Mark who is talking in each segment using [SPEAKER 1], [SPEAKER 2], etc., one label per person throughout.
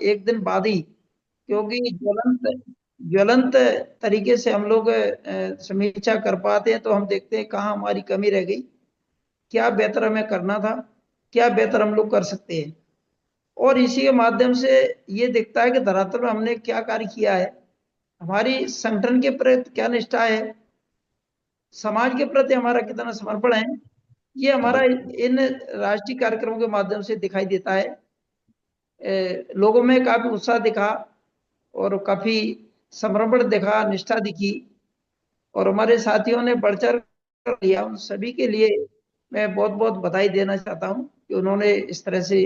[SPEAKER 1] एक दिन बाद ही, क्योंकि ज्वलंत ज्वलंत तरीके से हम लोग समीक्षा कर पाते हैं, तो हम देखते हैं कहाँ हमारी कमी रह गई, क्या बेहतर हमें करना था, क्या बेहतर हम लोग कर सकते हैं। और इसी के माध्यम से ये दिखता है कि धरातल में हमने क्या कार्य किया है, हमारी संगठन के प्रति क्या निष्ठा है, समाज के प्रति हमारा कितना समर्पण है। ये हमारा इन राष्ट्रीय कार्यक्रमों के माध्यम से दिखाई देता है। लोगों में काफी उत्साह दिखा और काफी समर्पण दिखा, निष्ठा दिखी, और हमारे साथियों ने बढ़ चढ़ कर लिया। उन सभी के लिए मैं बहुत बहुत बधाई देना चाहता हूं कि उन्होंने इस तरह से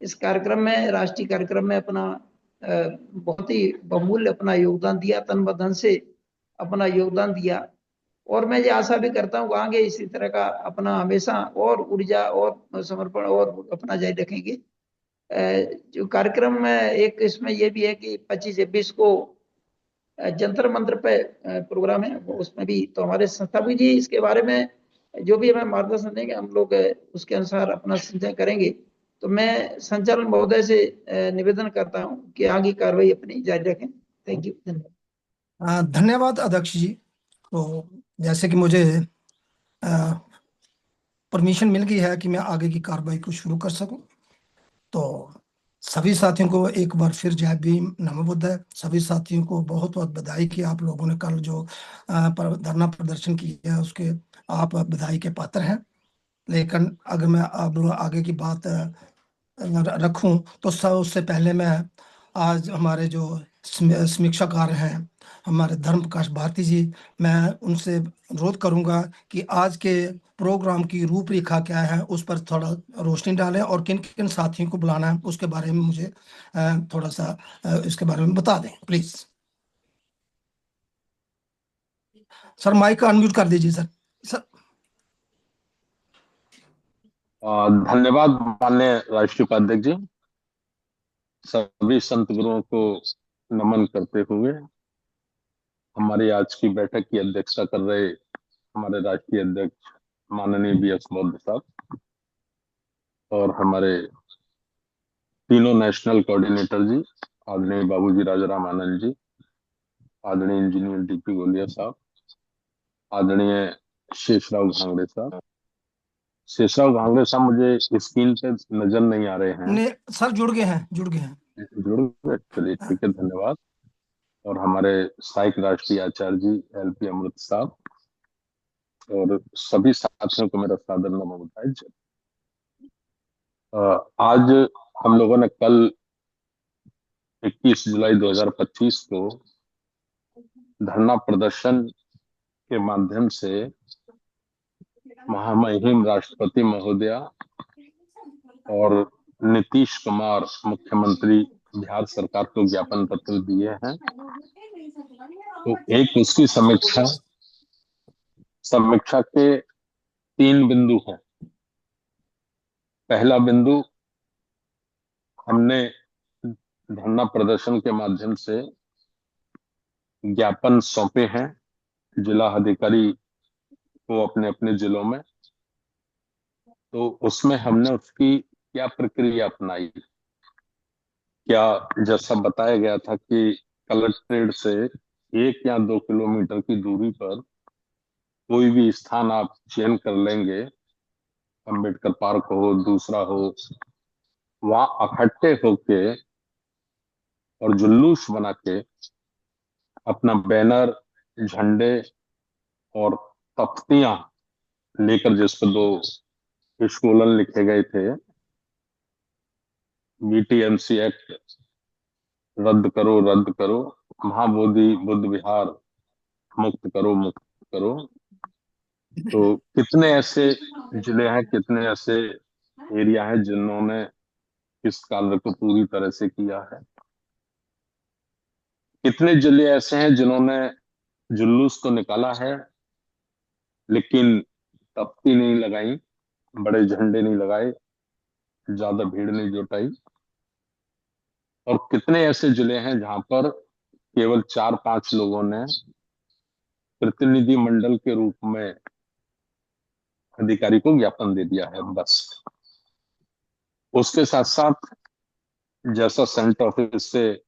[SPEAKER 1] इस कार्यक्रम में, राष्ट्रीय कार्यक्रम में अपना बहुत ही बहुमूल्य अपना योगदान दिया, तन बदन से अपना योगदान दिया। और मैं ये आशा भी करता हूँ आगे इसी तरह का अपना हमेशा और ऊर्जा और समर्पण और अपना जारी रखेंगे। जो कार्यक्रम में एक इसमें ये भी है कि 25-26 को जंतर मंत्र पे प्रोग्राम है, उसमें भी तो हमारे संस्थापक जी इसके बारे में जो भी हमें मार्गदर्शन देंगे, हम लोग उसके अनुसार अपना संचय करेंगे। तो मैं संचालन महोदय से निवेदन करता हूँ कि आगे कार्रवाई अपनी जारी रखें। थैंक यू, धन्यवाद।
[SPEAKER 2] धन्यवाद अध्यक्ष जी। तो जैसे कि मुझे परमिशन मिल गई है कि मैं आगे की कार्रवाई को शुरू कर सकूं, तो सभी साथियों को एक बार फिर जय भीम, नमो बुद्धाय। सभी साथियों को बहुत बहुत बधाई कि आप लोगों ने कल जो धरना प्रदर्शन किया है उसके आप बधाई के पात्र हैं। लेकिन अगर मैं अब आगे की बात रखूं तो उससे पहले मैं आज हमारे जो समीक्षाकार हैं हमारे धर्म प्रकाश भारती जी, मैं उनसे अनुरोध करूंगा कि आज के प्रोग्राम की रूपरेखा क्या है उस पर थोड़ा रोशनी डालें, और किन किन साथियों को बुलाना है उसके बारे में मुझे थोड़ा सा इसके बारे में बता दें प्लीज। सर माइक अनम्यूट कर दीजिए सर। सर
[SPEAKER 3] धन्यवाद माननीय राष्ट्रीय उपाध्यक्ष जी। सभी संत गुरुओं को नमन करते हुए हमारी आज की बैठक की अध्यक्षता कर रहे हमारे राष्ट्रीय अध्यक्ष माननीय बी.एस. मौर्य साहब, और हमारे तीनों नेशनल कोऑर्डिनेटर जी आदरणीय बाबूजी राजाराम आनंद जी, आदरणीय इंजीनियर डी.पी. गोलिया साहब, आदरणीय शेषराव घांगड़े साहब। शेषराव घांगड़े साहब मुझे स्क्रीन पे नजर नहीं आ रहे हैं।
[SPEAKER 2] सर जुड़ गए हैं, जुड़ गए हैं।
[SPEAKER 3] जुड़ गए, चलिए ठीक है, धन्यवाद। और हमारे सहायक राष्ट्रीय आचार्य जी एल.पी. अमृत साहब, और सभी साथियों को मेरा सादर नमन बताए। आज हम लोगों ने कल 21 जुलाई 2025 को धरना प्रदर्शन के माध्यम से महामहिम राष्ट्रपति महोदया और नीतीश कुमार मुख्यमंत्री बिहार सरकार को ज्ञापन पत्र दिए हैं। तो एक उसकी समीक्षा के 3 बिंदु हैं। पहला बिंदु, हमने धरना प्रदर्शन के माध्यम से ज्ञापन सौंपे हैं जिला अधिकारी को अपने अपने जिलों में। तो उसमें हमने उसकी क्या प्रक्रिया अपनाई, क्या जैसा बताया गया था कि कलेक्ट्रेट से 1 या 2 किलोमीटर की दूरी पर कोई भी स्थान आप चयन कर लेंगे, अंबेडकर पार्क हो, दूसरा हो, वहां इकट्ठे होके और जुलूस बना के अपना बैनर, झंडे और तख्तियां लेकर, जिस पर 2 स्लोगन लिखे गए थे, बीटीएमसी एक्ट रद्द करो, रद्द करो, महाबोधि बुद्ध विहार मुक्त करो, मुक्त करो। तो कितने ऐसे जिले हैं, कितने ऐसे एरिया हैं जिन्होंने इस कार्य को पूरी तरह से किया है। कितने जिले ऐसे हैं जिन्होंने जुलूस तो निकाला है लेकिन तख्ती नहीं लगाई, बड़े झंडे नहीं लगाए, ज्यादा भीड़ नहीं जुटाई। और कितने ऐसे जिले हैं जहां पर केवल 4-5 लोगों ने प्रतिनिधि मंडल के रूप में अधिकारी को ज्ञापन दे दिया है, बस। उसके साथ साथ जैसा सेंटर ऑफिस से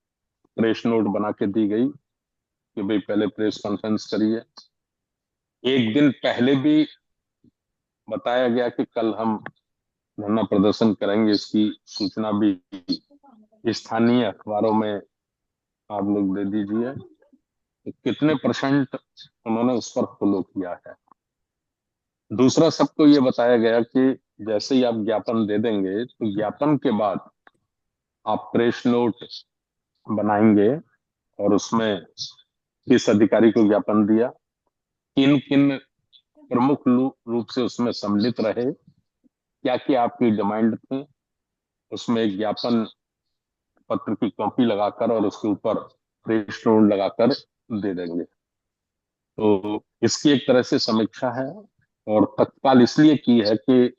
[SPEAKER 3] प्रेस नोट बना के दी गई कि भाई पहले प्रेस कॉन्फ्रेंस करिए, एक दिन पहले भी बताया गया कि कल हम धरना प्रदर्शन करेंगे, इसकी सूचना भी स्थानीय अखबारों में आप लोग दे दीजिए। तो कितने परसेंट उन्होंने उस पर फॉलो किया है। दूसरा, सबको ये बताया गया कि जैसे ही आप ज्ञापन दे देंगे तो ज्ञापन के बाद आप प्रेस नोट बनाएंगे और उसमें किस अधिकारी को ज्ञापन दिया, किन किन प्रमुख रूप से उसमें सम्मिलित रहे, क्या क्या आपकी डिमांड थी, उसमें एक ज्ञापन पत्र की कॉपी लगाकर और उसके ऊपर प्रेस नोट लगाकर दे देंगे। तो इसकी एक तरह से समीक्षा है, और तत्काल इसलिए की है कि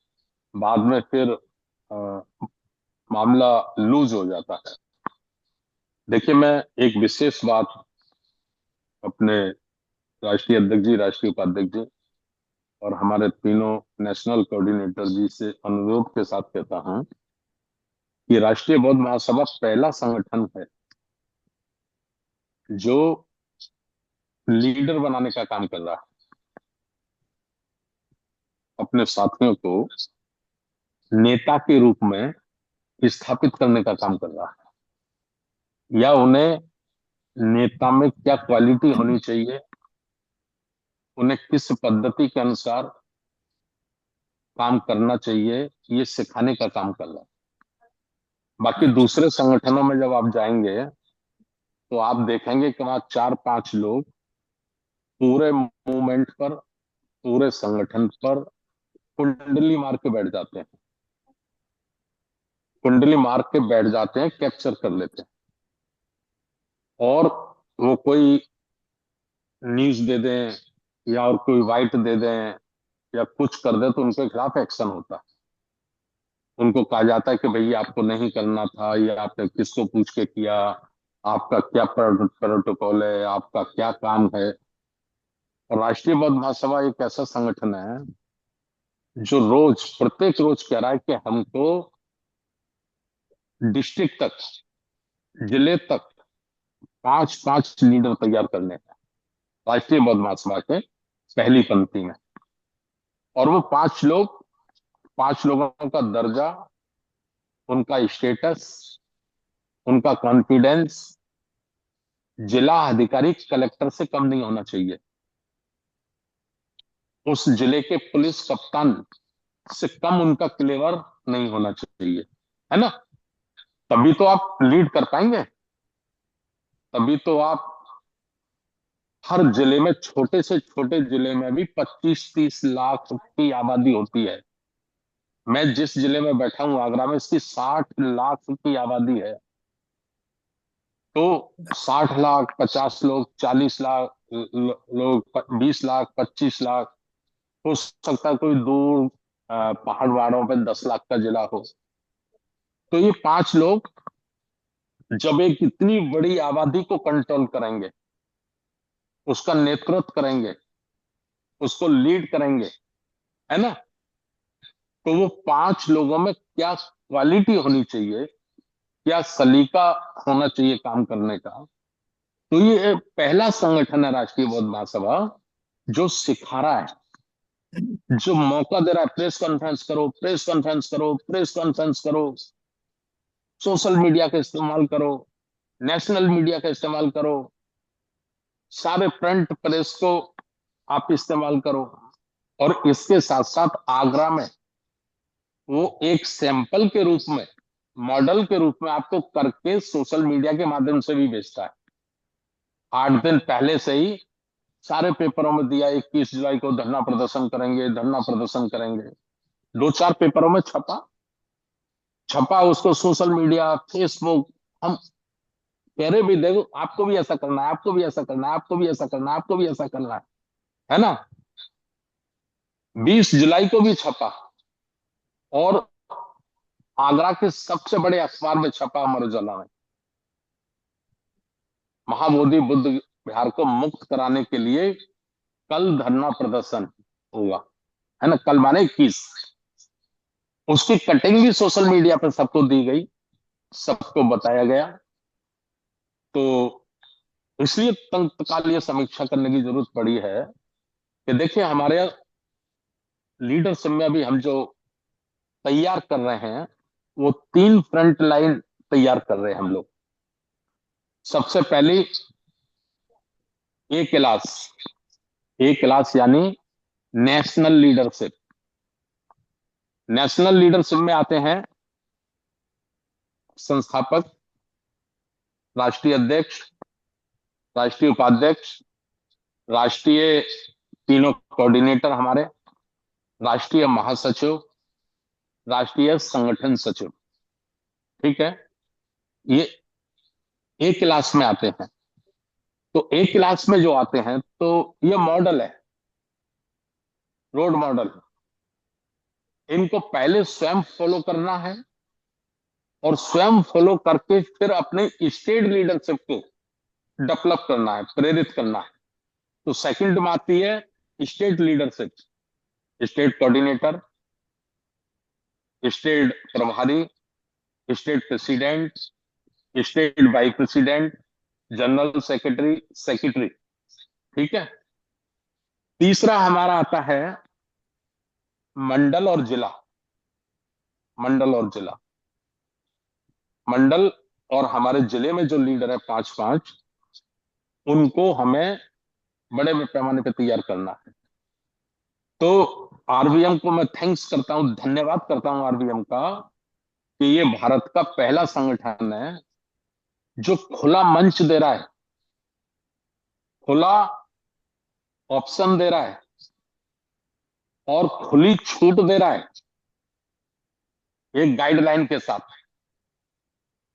[SPEAKER 3] बाद में फिर अ, मामला लूज हो जाता है। देखिए, मैं एक विशेष बात अपने राष्ट्रीय अध्यक्ष जी, राष्ट्रीय उपाध्यक्ष जी और हमारे तीनों नेशनल कोऑर्डिनेटर जी से अनुरोध के साथ कहता हूं कि राष्ट्रीय बौद्ध महासभा पहला संगठन है जो लीडर बनाने का काम कर रहा है, अपने साथियों को नेता के रूप में स्थापित करने का काम कर रहा है, या उन्हें नेता में क्या क्वालिटी होनी चाहिए, उन्हें किस पद्धति के अनुसार काम करना चाहिए, ये सिखाने का काम कर रहा है। बाकी
[SPEAKER 2] अच्छा।
[SPEAKER 3] दूसरे संगठनों में जब आप जाएंगे तो आप देखेंगे कि वहां 4-5 लोग पूरे मूवमेंट पर, पूरे संगठन पर कुंडली मार के बैठ जाते हैं, कुंडली मार के बैठ जाते हैं, कैप्चर कर लेते हैं। और वो कोई न्यूज दे दें या और कोई वाइट दे दें या कुछ कर दे तो उनके खिलाफ एक्शन होता है। उनको कहा जाता है कि भैया आपको नहीं करना था, या आपने किसको पूछ के किया, आपका क्या प्रोटोकॉल है, आपका क्या काम है। और राष्ट्रीय बौद्ध महासभा एक ऐसा संगठन है जो रोज, प्रत्येक रोज कह रहा है कि हमको डिस्ट्रिक्ट तक, जिले तक 5-5 लीडर तैयार करने हैं राष्ट्रीय बौद्ध महासभा के पहली पंक्ति में। और वो 5 लोग, 5 लोगों का दर्जा, उनका स्टेटस, उनका कॉन्फिडेंस जिला अधिकारी कलेक्टर से कम नहीं होना चाहिए, उस जिले के पुलिस कप्तान से कम उनका क्लेवर नहीं होना चाहिए, है ना। तभी तो आप लीड कर पाएंगे, तभी तो आप हर जिले में, छोटे से छोटे जिले में भी 25-30 लाख की आबादी होती है। मैं जिस जिले में बैठा हूं आगरा में, इसकी 60 लाख की आबादी है। तो 60 लाख, 50 लोग, 40 लाख लोग, 20 लाख, 25 लाख, हो सकता है कोई दूर पहाड़ वहाड़ों पे 10 लाख का जिला हो। तो ये 5 लोग जब एक इतनी बड़ी आबादी को कंट्रोल करेंगे, उसका नेतृत्व करेंगे, उसको लीड करेंगे, है ना, तो वो 5 लोगों में क्या क्वालिटी होनी चाहिए, क्या सलीका होना चाहिए काम करने का। तो ये पहला संगठन है राष्ट्रीय बौद्ध महासभा जो सिखा रहा है, जो मौका दे रहा है, प्रेस कॉन्फ्रेंस करो, प्रेस कॉन्फ्रेंस करो, प्रेस कॉन्फ्रेंस करो, सोशल मीडिया का इस्तेमाल करो, नेशनल मीडिया का इस्तेमाल करो, सारे प्रिंट प्रेस को आप इस्तेमाल करो। और इसके साथ साथ आगरा में वो एक सैंपल के रूप में, मॉडल के रूप में आपको करके सोशल मीडिया के माध्यम से भी भेजता है। 8 दिन पहले से ही सारे पेपरों में दिया, 21 जुलाई को धरना प्रदर्शन करेंगे, धरना प्रदर्शन करेंगे। 2-4 पेपरों में छपा, उसको सोशल मीडिया, फेसबुक, हम कह रहे भी देखो आपको भी ऐसा करना है, आपको भी ऐसा करना है, आपको भी ऐसा करना है, आपको भी ऐसा करना है ना। 20 जुलाई को भी छपा और आगरा के सबसे बड़े अखबार में छपा, अमर उजाला में। महाबोधि बुद्ध विहार को मुक्त कराने के लिए कल धरना प्रदर्शन होगा, है ना, कल माने 21। उसकी कटिंग भी सोशल मीडिया पर सबको दी गई सबको बताया गया। तो इसलिए तत्काल ये समीक्षा करने की जरूरत पड़ी है कि देखिए हमारे लीडरशिप में अभी हम जो तैयार कर रहे हैं वो 3 फ्रंट लाइन तैयार कर रहे हैं हम लोग। सबसे पहली A क्लास, A क्लास यानी नेशनल लीडरशिप। नेशनल लीडरशिप में आते हैं संस्थापक, राष्ट्रीय अध्यक्ष, राष्ट्रीय उपाध्यक्ष, राष्ट्रीय तीनों कोऑर्डिनेटर हमारे, राष्ट्रीय महासचिव, राष्ट्रीय संगठन सचिव। ठीक है, ये A क्लास में आते हैं। तो A क्लास में जो आते हैं तो ये मॉडल है, रोड मॉडल। इनको पहले स्वयं फॉलो करना है और स्वयं फॉलो करके फिर अपने स्टेट लीडरशिप को डेवलप करना है, प्रेरित करना है। तो सेकंड में आती है state leadership, state coordinator, state प्रभारी, state president, state vice president, general secretary, secretary. ठीक है। तीसरा हमारा आता है मंडल और जिला। मंडल और जिला, मंडल और हमारे जिले में जो लीडर है 5-5, उनको हमें बड़े पैमाने पर तैयार करना है। तो आरबीएम को मैं थैंक्स करता हूं, धन्यवाद करता हूं आरबीएम का कि ये भारत का पहला संगठन है जो खुला मंच दे रहा है, खुला ऑप्शन दे रहा है और खुली छूट दे रहा है एक गाइडलाइन के साथ।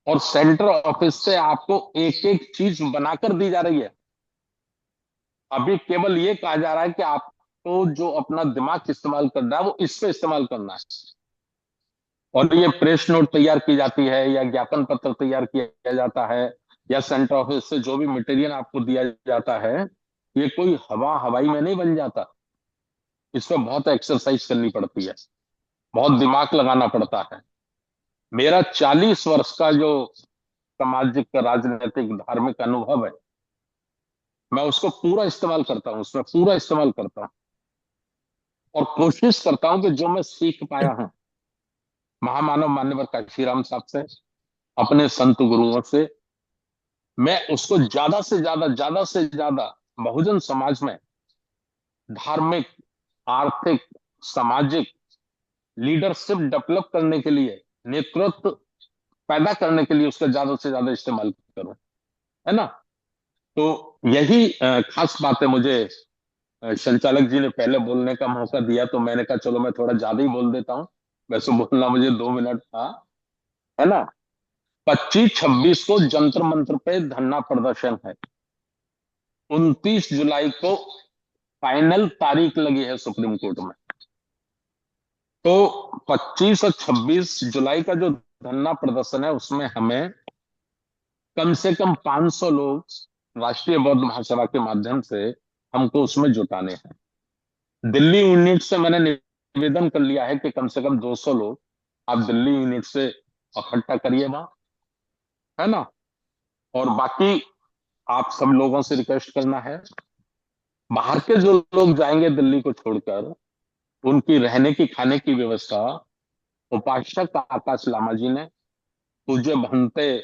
[SPEAKER 3] और सेंट्रल ऑफिस से आपको एक एक चीज बनाकर दी जा रही है। अभी केवल ये कहा जा रहा है कि आपको जो अपना दिमाग इस्तेमाल करना है वो इस पे इस्तेमाल करना है। और ये प्रेस नोट तैयार की जाती है या ज्ञापन पत्र तैयार किया जाता है या सेंट्रल ऑफिस से जो भी मटेरियल आपको दिया जाता है, ये कोई हवाई में नहीं बन जाता। इसमें बहुत एक्सरसाइज करनी पड़ती है, बहुत दिमाग लगाना पड़ता है। मेरा 40 वर्ष का जो सामाजिक, राजनीतिक, धार्मिक अनुभव है, मैं उसको पूरा इस्तेमाल करता हूं, उसमें पूरा इस्तेमाल करता हूं और कोशिश करता हूं कि जो मैं सीख पाया हूं महामानव मान्यवर काशीराम साहब से, अपने संत गुरुओं से, मैं उसको ज्यादा से ज्यादा बहुजन समाज में धार्मिक, आर्थिक, सामाजिक लीडरशिप डेवलप करने के लिए, नेतृत्व पैदा करने के लिए उसका ज्यादा से ज्यादा इस्तेमाल करूं, है ना। तो यही खास बात है। मुझे संचालक जी ने पहले बोलने का मौका दिया तो मैंने कहा चलो मैं थोड़ा ज्यादा ही बोल देता हूं। वैसे बोलना मुझे 2 मिनट था, है ना। 25-26 को जंतर मंत्र पे धरना प्रदर्शन है। 29 जुलाई को फाइनल तारीख लगी है सुप्रीम कोर्ट में। तो 25 और 26 जुलाई का जो धरना प्रदर्शन है उसमें हमें कम से कम 500 लोग राष्ट्रीय बौद्ध महासभा के माध्यम से हमको उसमें जुटाने हैं। दिल्ली यूनिट से मैंने निवेदन कर लिया है कि कम से कम 200 लोग आप दिल्ली यूनिट से इकट्ठा करिए वहां, है ना। और बाकी आप सब लोगों से रिक्वेस्ट करना है, बाहर के जो लोग जाएंगे दिल्ली को छोड़कर, उनकी रहने की, खाने की व्यवस्था उपासक आकाश लामा जी ने, पूज्य भंते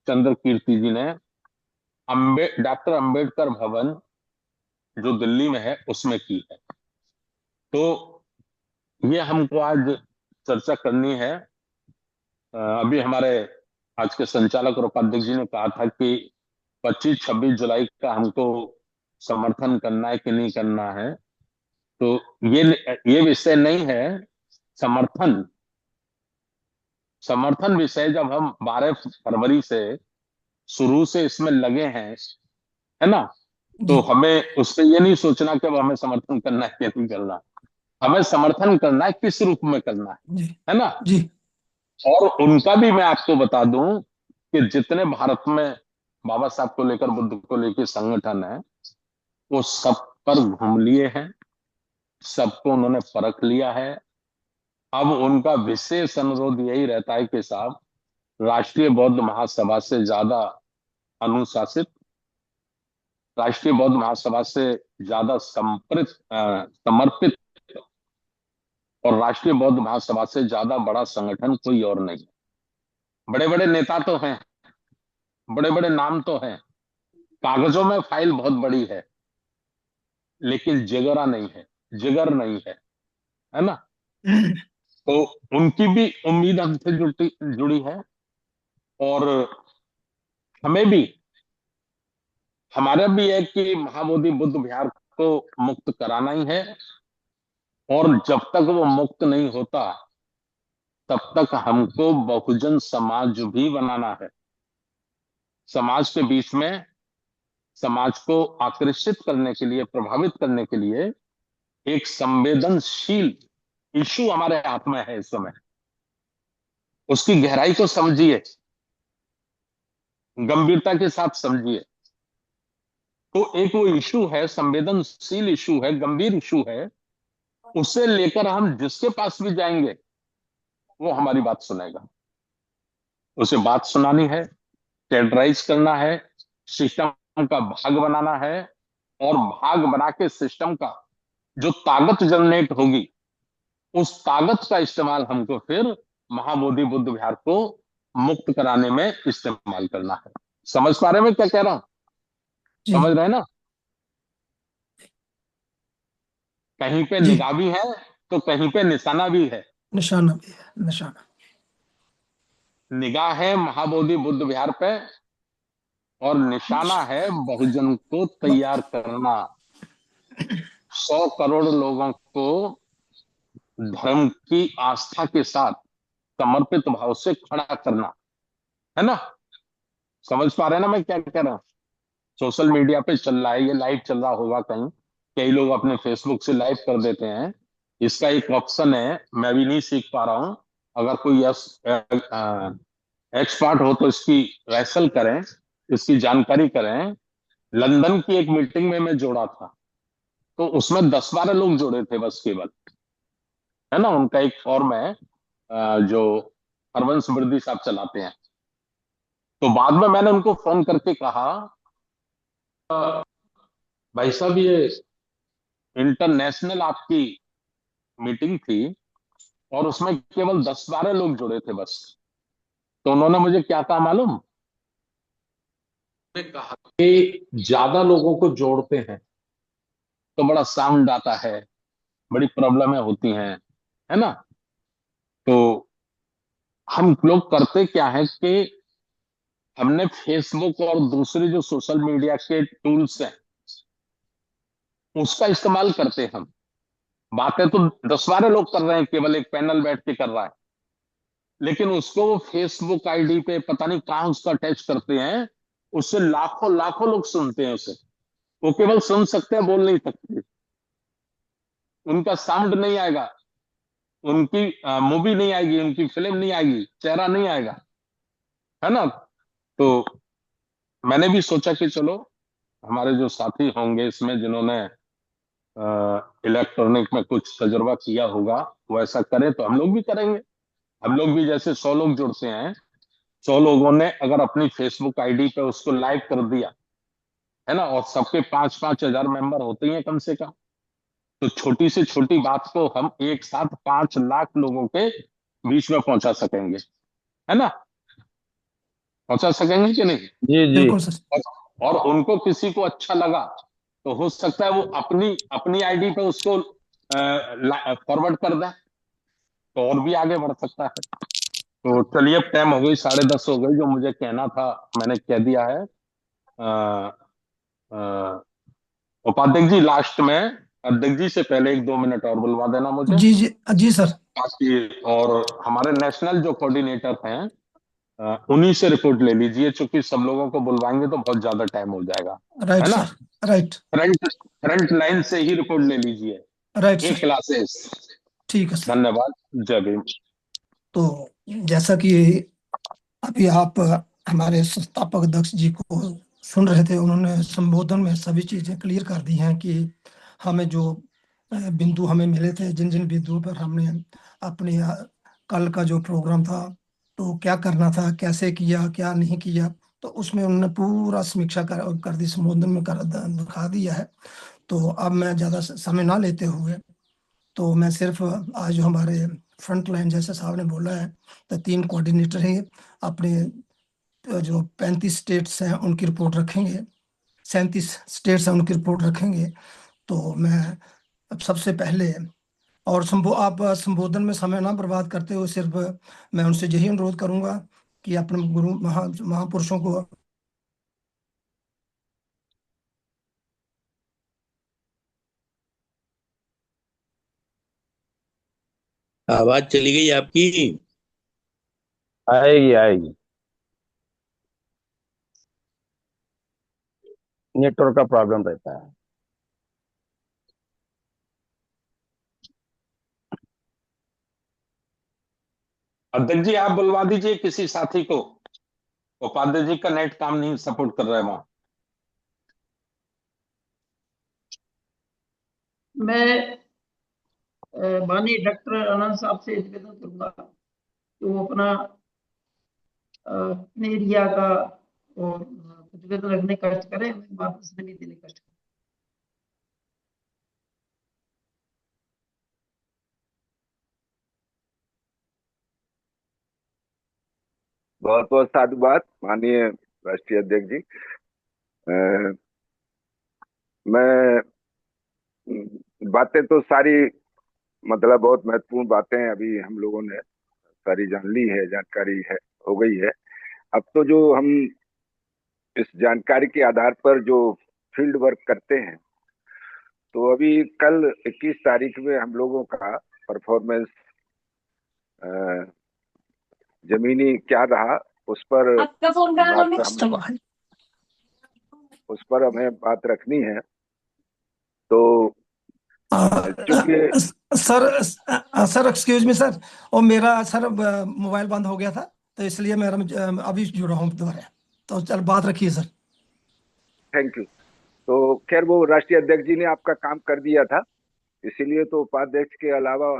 [SPEAKER 3] चंद्र कीर्ति जी ने डॉक्टर अंबेडकर भवन जो दिल्ली में है उसमें की है। तो ये हमको आज चर्चा करनी है। अभी हमारे आज के संचालक और उपाध्यक्ष जी ने कहा था कि 25-26 जुलाई का हमको समर्थन करना है कि नहीं करना है। तो ये विषय नहीं है समर्थन। समर्थन विषय जब हम 12 फरवरी से शुरू से इसमें लगे हैं, है ना, तो
[SPEAKER 2] जी
[SPEAKER 3] हमें उससे ये नहीं सोचना कि अब हमें समर्थन करना है या नहीं करना। हमें समर्थन करना है, किस रूप में करना
[SPEAKER 2] जी
[SPEAKER 3] है ना।
[SPEAKER 2] जी
[SPEAKER 3] और उनका भी मैं आपको बता दूं कि जितने भारत में बाबा साहब को लेकर, बुद्ध को लेकर संगठन है, वो सब पर घूम लिए हैं, सबको उन्होंने परख लिया है। अब उनका विशेष अनुरोध यही रहता है कि साहब राष्ट्रीय बौद्ध महासभा से ज्यादा अनुशासित, राष्ट्रीय बौद्ध महासभा से ज्यादा समर्पित और राष्ट्रीय बौद्ध महासभा से ज्यादा बड़ा संगठन कोई और नहीं। बड़े बड़े नेता तो हैं, बड़े बड़े नाम तो हैं, कागजों में फाइल बहुत बड़ी है, लेकिन जिगरा नहीं है, जिगर नहीं है ना। तो उनकी भी उम्मीद हमसे जुड़ी है, और हमें भी, हमारा भी है कि महाबोधि बुद्ध विहार को मुक्त कराना ही है, और जब तक वो मुक्त नहीं होता तब तक हमको बहुजन समाज भी बनाना है। समाज के बीच में, समाज को आकर्षित करने के लिए, प्रभावित करने के लिए एक संवेदनशील इशू हमारे हाथ में है इस समय। उसकी गहराई को समझिए, गंभीरता के साथ समझिए। तो एक वो इशू है, संवेदनशील इशू है, गंभीर इशू है, उसे लेकर हम जिसके पास भी जाएंगे वो हमारी बात सुनेगा। उसे बात सुनानी है, टेरराइज करना है, सिस्टम का भाग बनाना है, और भाग बना के सिस्टम का जो ताकत जनरेट होगी, उस ताकत का इस्तेमाल हमको फिर महाबोधि बुद्ध विहार को मुक्त कराने में इस्तेमाल करना है। समझ पा रहे हैं मैं क्या कह रहा हूं?
[SPEAKER 2] जी
[SPEAKER 3] समझ रहे हैं ना? कहीं पे
[SPEAKER 2] जी,
[SPEAKER 3] निगाह भी है तो कहीं पे निशाना भी है।
[SPEAKER 2] निशाना भी है, निशाना।
[SPEAKER 3] निगाह है महाबोधि बुद्ध विहार पे, और निशाना है बहुजन को तैयार करना, 100 करोड़ लोगों को धर्म की आस्था के साथ समर्पित भाव से खड़ा करना, है ना। समझ पा रहे हैं ना मैं क्या कह रहा हूं? सोशल मीडिया पे चल रहा है, ये लाइव चल रहा होगा कहीं, कई लोग अपने फेसबुक से लाइव कर देते हैं। इसका एक ऑप्शन है, मैं भी नहीं सीख पा रहा हूं, अगर कोई एक्सपर्ट हो तो इसकी रेसल करें, इसकी जानकारी करें। लंदन की एक मीटिंग में मैं जोड़ा था, तो उसमें 10-12 लोग जोड़े थे बस, केवल, है ना। उनका एक फॉर्म है जो हरवंश वृद्धि साहब चलाते हैं। तो बाद में मैंने उनको फोन करके कहा, भाई साहब ये इंटरनेशनल आपकी मीटिंग थी और उसमें केवल 10-12 लोग जुड़े थे बस। तो उन्होंने मुझे क्या कहा मालूम? उन्होंने कहा कि ज्यादा लोगों को जोड़ते हैं तो बड़ा साउंड आता है, बड़ी प्रॉब्लमें होती हैं, है ना। तो हम लोग करते क्या है कि हमने फेसबुक और दूसरे जो सोशल मीडिया के टूल्स हैं उसका इस्तेमाल करते हैं हम। बातें तो 10-12 लोग कर रहे हैं, केवल एक पैनल बैठ के कर रहा है, लेकिन उसको वो फेसबुक आईडी पे पता नहीं कहां उसका अटैच करते हैं, उससे लाखों लाखों लोग सुनते हैं उसे। वो केवल सुन सकते हैं, बोल नहीं सकते। उनका साउंड नहीं आएगा, उनकी मूवी नहीं आएगी, उनकी फिल्म नहीं आएगी, चेहरा नहीं आएगा, है ना। तो मैंने भी सोचा कि चलो हमारे जो साथी होंगे इसमें जिन्होंने इलेक्ट्रॉनिक में कुछ तजुर्बा किया होगा, वो ऐसा करें तो हम लोग भी करेंगे। हम लोग भी जैसे 100 लोग जुड़ते हैं, 100 लोगों ने अगर अपनी फेसबुक आईडी पे उसको लाइव कर दिया, है ना, और सबके 5-5 हजार मेंबर होते ही हैं कम से कम, तो छोटी से छोटी बात को हम एक साथ 5 लाख लोगों के बीच में पहुंचा सकेंगे, है ना। पहुंचा सकेंगे कि नहीं?
[SPEAKER 4] जी जी।
[SPEAKER 2] बिल्कुल सर।
[SPEAKER 3] और उनको किसी को अच्छा लगा तो हो सकता है वो अपनी अपनी आईडी पे उसको फॉरवर्ड कर दे, तो और भी आगे बढ़ सकता है। तो चलिए, अब टाइम हो गई, 10:30 हो गई, जो मुझे कहना था मैंने कह दिया है। अ, अ, उपाध्यक्ष जी, लास्ट में अध्यक्ष जी से पहले 1-2 मिनट और बुलवा देना मुझे,
[SPEAKER 2] जी जी जी सर।
[SPEAKER 3] ताकि, और हमारे नेशनल जो कोऑर्डिनेटर हैं उन्हीं से रिपोर्ट ले लीजिए, क्योंकि सब लोगों को बुलवाएंगे तो बहुत ज्यादा टाइम हो जाएगा,
[SPEAKER 2] राइट
[SPEAKER 3] है ना।
[SPEAKER 2] Sir. Right.
[SPEAKER 3] Front front line से ही रिपोर्ट ले लीजिए,
[SPEAKER 2] राइट
[SPEAKER 3] ए
[SPEAKER 2] सर।
[SPEAKER 3] क्लासेस।
[SPEAKER 2] ठीक है सर।
[SPEAKER 3] धन्यवाद। जय भीम।
[SPEAKER 2] तो जैसा कि अभी आप हमारे संस्थापक अध्यक्ष जी को सुन रहे थे, उन्होंने संबोधन में सभी चीजें क्लियर कर दी हैं कि हमें जो बिंदु हमें मिले थे, जिन जिन बिंदुओं पर हमने अपने कल का जो प्रोग्राम था तो क्या करना था, कैसे किया, क्या नहीं किया। तो उसमें उन्होंने पूरा समीक्षा कर दी, संबोधन में दिखा दिया है। तो अब मैं ज़्यादा समय ना लेते हुए, तो मैं सिर्फ आज जो हमारे फ्रंट लाइन जैसे साहब ने बोला है, तो 3 कोऑर्डिनेटर हैं अपने, जो 35 स्टेट्स हैं उनकी रिपोर्ट रखेंगे, 37 स्टेट्स हैं उनकी रिपोर्ट रखेंगे। तो मैं अब सबसे पहले, और आप संबोधन में समय ना बर्बाद करते हुए, सिर्फ मैं उनसे यही अनुरोध करूंगा कि अपने गुरु महापुरुषों को।
[SPEAKER 4] आवाज चली गई आपकी।
[SPEAKER 5] आएगी आएगी, नेटवर्क का प्रॉब्लम रहता है।
[SPEAKER 3] अध्यक्ष जी, आप बुलवा दीजिए किसी साथी को। उपाध्याय जी का नेट काम नहीं सपोर्ट कर रहा है वहां।
[SPEAKER 1] मैं माननीय डॉक्टर आनंद साहब से निवेदन करूंगा कि वो अपना अपने एरिया का और प्रतिवेदन रखने का कष्ट करें, मार्गदर्शन नहीं देने का कष्ट करें।
[SPEAKER 6] बहुत बहुत साधुवाद माननीय राष्ट्रीय अध्यक्ष जी। मैं बातें तो सारी, मतलब बहुत महत्वपूर्ण बातें अभी हम लोगों ने सारी जान ली है, जानकारी है, हो गई है। अब तो जो हम इस जानकारी के आधार पर जो फील्ड वर्क करते हैं, तो अभी कल 21 तारीख में हम लोगों का परफॉर्मेंस जमीनी क्या रहा, उस पर
[SPEAKER 7] आपका फोन
[SPEAKER 6] उस पर हमें बात रखनी है। तो चूंकि
[SPEAKER 2] sir, sir excuse me sir, और मेरा सर मोबाइल बंद हो गया था, तो इसलिए मेरा अभी जुड़ा हूँ दोबारा। तो चल बात रखिए सर।
[SPEAKER 6] Thank you. तो खैर, वो राष्ट्रीय अध्यक्ष जी ने आपका काम कर दिया था, इसीलिए तो उपाध्यक्ष के अलावा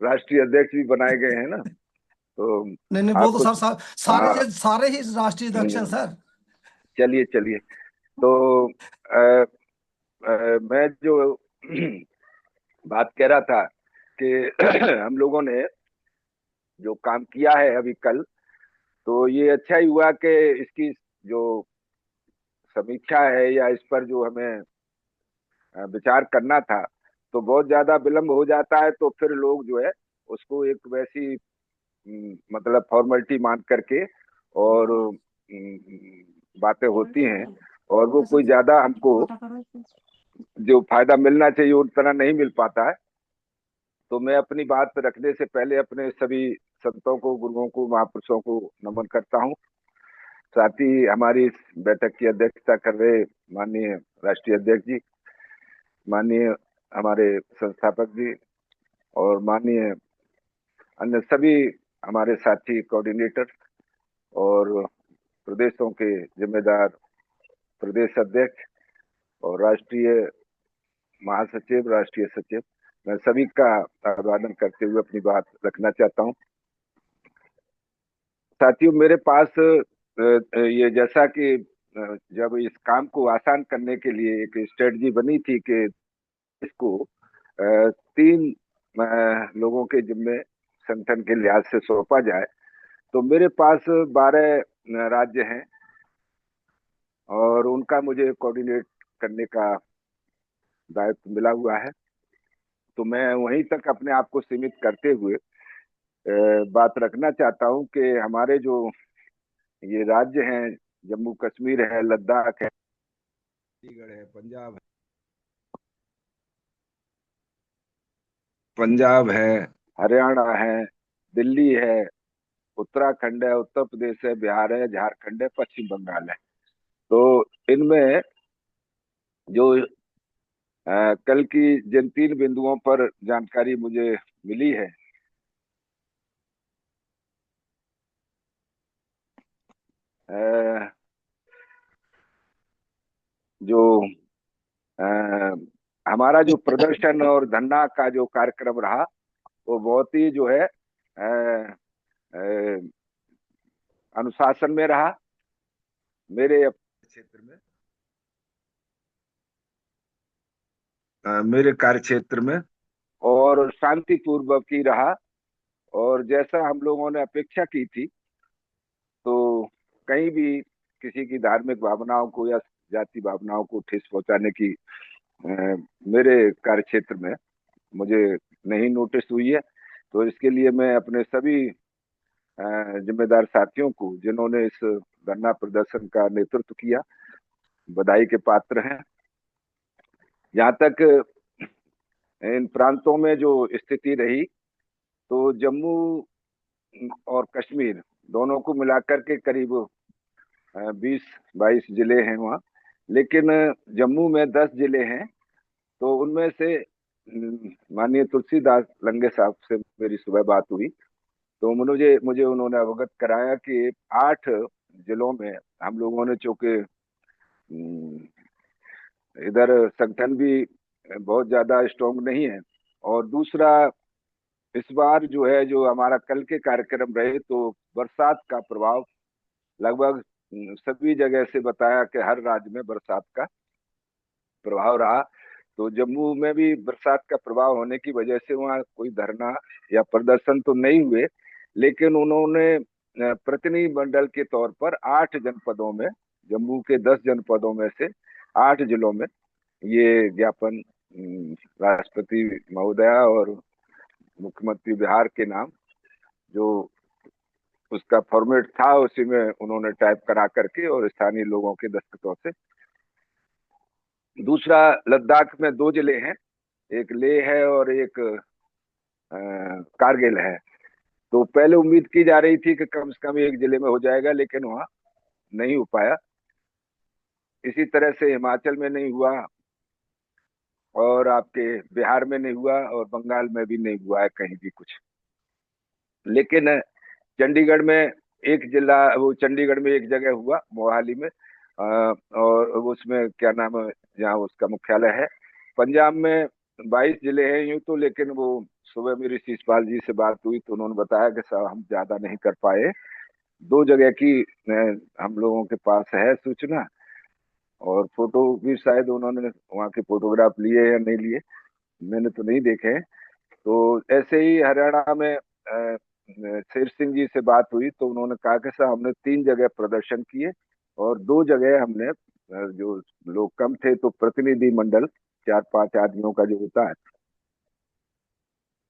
[SPEAKER 6] राष्ट्रीय अध्यक्ष भी बनाए गए हैं ना। तो
[SPEAKER 2] नहीं नहीं, वो तो
[SPEAKER 6] आपको
[SPEAKER 2] सर
[SPEAKER 6] हाँ,
[SPEAKER 2] सारे ही राष्ट्रीय अध्यक्ष हैं सर।
[SPEAKER 6] चलिए चलिए। तो आ, मैं जो बात कह रहा था कि हम लोगों ने जो काम किया है अभी कल, तो ये अच्छा ही हुआ कि इसकी जो समीक्षा है या इस पर जो हमें विचार करना था, तो बहुत ज्यादा विलंब हो जाता है, तो फिर लोग जो है उसको एक वैसी मतलब फॉर्मेलिटी मान करके और बातें होती हैं, और वो कोई ज्यादा हमको जो फायदा मिलना चाहिए उतना नहीं मिल पाता है। तो मैं अपनी बात रखने से पहले अपने सभी संतों को, गुरुओं को, महापुरुषों को नमन करता हूँ। साथ ही हमारी इस बैठक की अध्यक्षता कर रहे माननीय राष्ट्रीय अध्यक्ष जी, माननीय हमारे संस्थापक जी, और माननीय अन्य सभी हमारे साथी कोऑर्डिनेटर और प्रदेशों के जिम्मेदार प्रदेश अध्यक्ष और राष्ट्रीय महासचिव, राष्ट्रीय सचिव, मैं सभी का अभिवादन करते हुए अपनी बात रखना चाहता हूँ। साथियों, मेरे पास ये जैसा कि जब इस काम को आसान करने के लिए एक स्ट्रेटजी बनी थी कि इसको 3 लोगों के जिम्मे संगठन के लिहाज से सौंपा जाए, तो मेरे पास 12 राज्य हैं और उनका मुझे कोऑर्डिनेट करने का दायित्व मिला हुआ है। तो मैं वहीं तक अपने आप को सीमित करते हुए बात रखना चाहता हूं कि हमारे जो ये राज्य हैं, जम्मू कश्मीर है, लद्दाख है, चंडीगढ़ है, पंजाब है, हरियाणा है, दिल्ली है, उत्तराखंड है, उत्तर प्रदेश है, बिहार है, झारखंड है, पश्चिम बंगाल है। तो इनमें जो कल की जिन 3 बिंदुओं पर जानकारी मुझे मिली है, जो हमारा जो प्रदर्शन और धरना का जो कार्यक्रम रहा, वो बहुत ही जो है अनुशासन में रहा मेरे क्षेत्र में, मेरे कार्य क्षेत्र में, और शांतिपूर्वक ही रहा। और जैसा हम लोगों ने अपेक्षा की थी, तो कहीं भी किसी की धार्मिक भावनाओं को या जाति भावनाओं को ठेस पहुंचाने की मेरे कार्य क्षेत्र में मुझे नहीं नोटिस हुई है। तो इसके लिए मैं अपने सभी जिम्मेदार साथियों को, जिन्होंने इस धरना प्रदर्शन का नेतृत्व किया, बधाई के पात्र हैं। जहाँ तक इन प्रांतों में जो स्थिति रही, तो जम्मू और कश्मीर दोनों को मिलाकर के करीब 20-22 जिले हैं वहाँ, लेकिन जम्मू में 10 जिले हैं। तो उनमें से माननीय तुलसीदास लंगे साहब से मेरी सुबह बात हुई, तो मुझे मुझे उन्होंने अवगत कराया कि 8 जिलों में हम लोगों ने, चूंकि इधर संगठन भी बहुत ज्यादा स्ट्रॉन्ग नहीं है, और दूसरा इस बार जो है, जो हमारा कल के कार्यक्रम रहे, तो बरसात का प्रभाव लगभग सभी जगह से बताया कि हर राज्य में बरसात का प्रभाव रहा। तो जम्मू में भी बरसात का प्रभाव होने की वजह से वहाँ कोई धरना या प्रदर्शन तो नहीं हुए, लेकिन उन्होंने प्रतिनिधि मंडल के तौर पर 8 जनपदों में, जम्मू के 10 जनपदों में से 8 जिलों में ये ज्ञापन राष्ट्रपति महोदया और मुख्यमंत्री बिहार के नाम, जो उसका फॉर्मेट था, उसी में उन्होंने टाइप करा करके और स्थानीय लोगों के दस्तखतों से। दूसरा, लद्दाख में 2 जिले हैं, एक लेह है और एक कारगिल है। तो पहले उम्मीद की जा रही थी कि कम से कम एक जिले में हो जाएगा, लेकिन वहां नहीं हो पाया। इसी तरह से हिमाचल में नहीं हुआ, और आपके बिहार में नहीं हुआ, और बंगाल में भी नहीं हुआ है कहीं भी कुछ। लेकिन चंडीगढ़ में एक जिला, वो चंडीगढ़ में एक जगह हुआ, मोहाली में, और उसमें क्या नाम है, जहाँ उसका मुख्यालय है। पंजाब में 22 जिले हैं यूं तो, लेकिन वो सुबह मेरी शीशपाल जी से बात हुई तो उन्होंने बताया कि साहब हम ज्यादा नहीं कर पाए, 2 जगह की हम लोगों के पास है सूचना, और फोटो भी शायद उन्होंने वहाँ के फोटोग्राफ लिए या नहीं लिए, मैंने तो नहीं देखे हैं। तो ऐसे ही हरियाणा में शेर सिंह जी से बात हुई, तो उन्होंने कहा कि साहब हमने 3 जगह प्रदर्शन किए, और 2 जगह हमने जो लोग कम थे, तो प्रतिनिधि मंडल 4-5 आदमियों का जो होता है।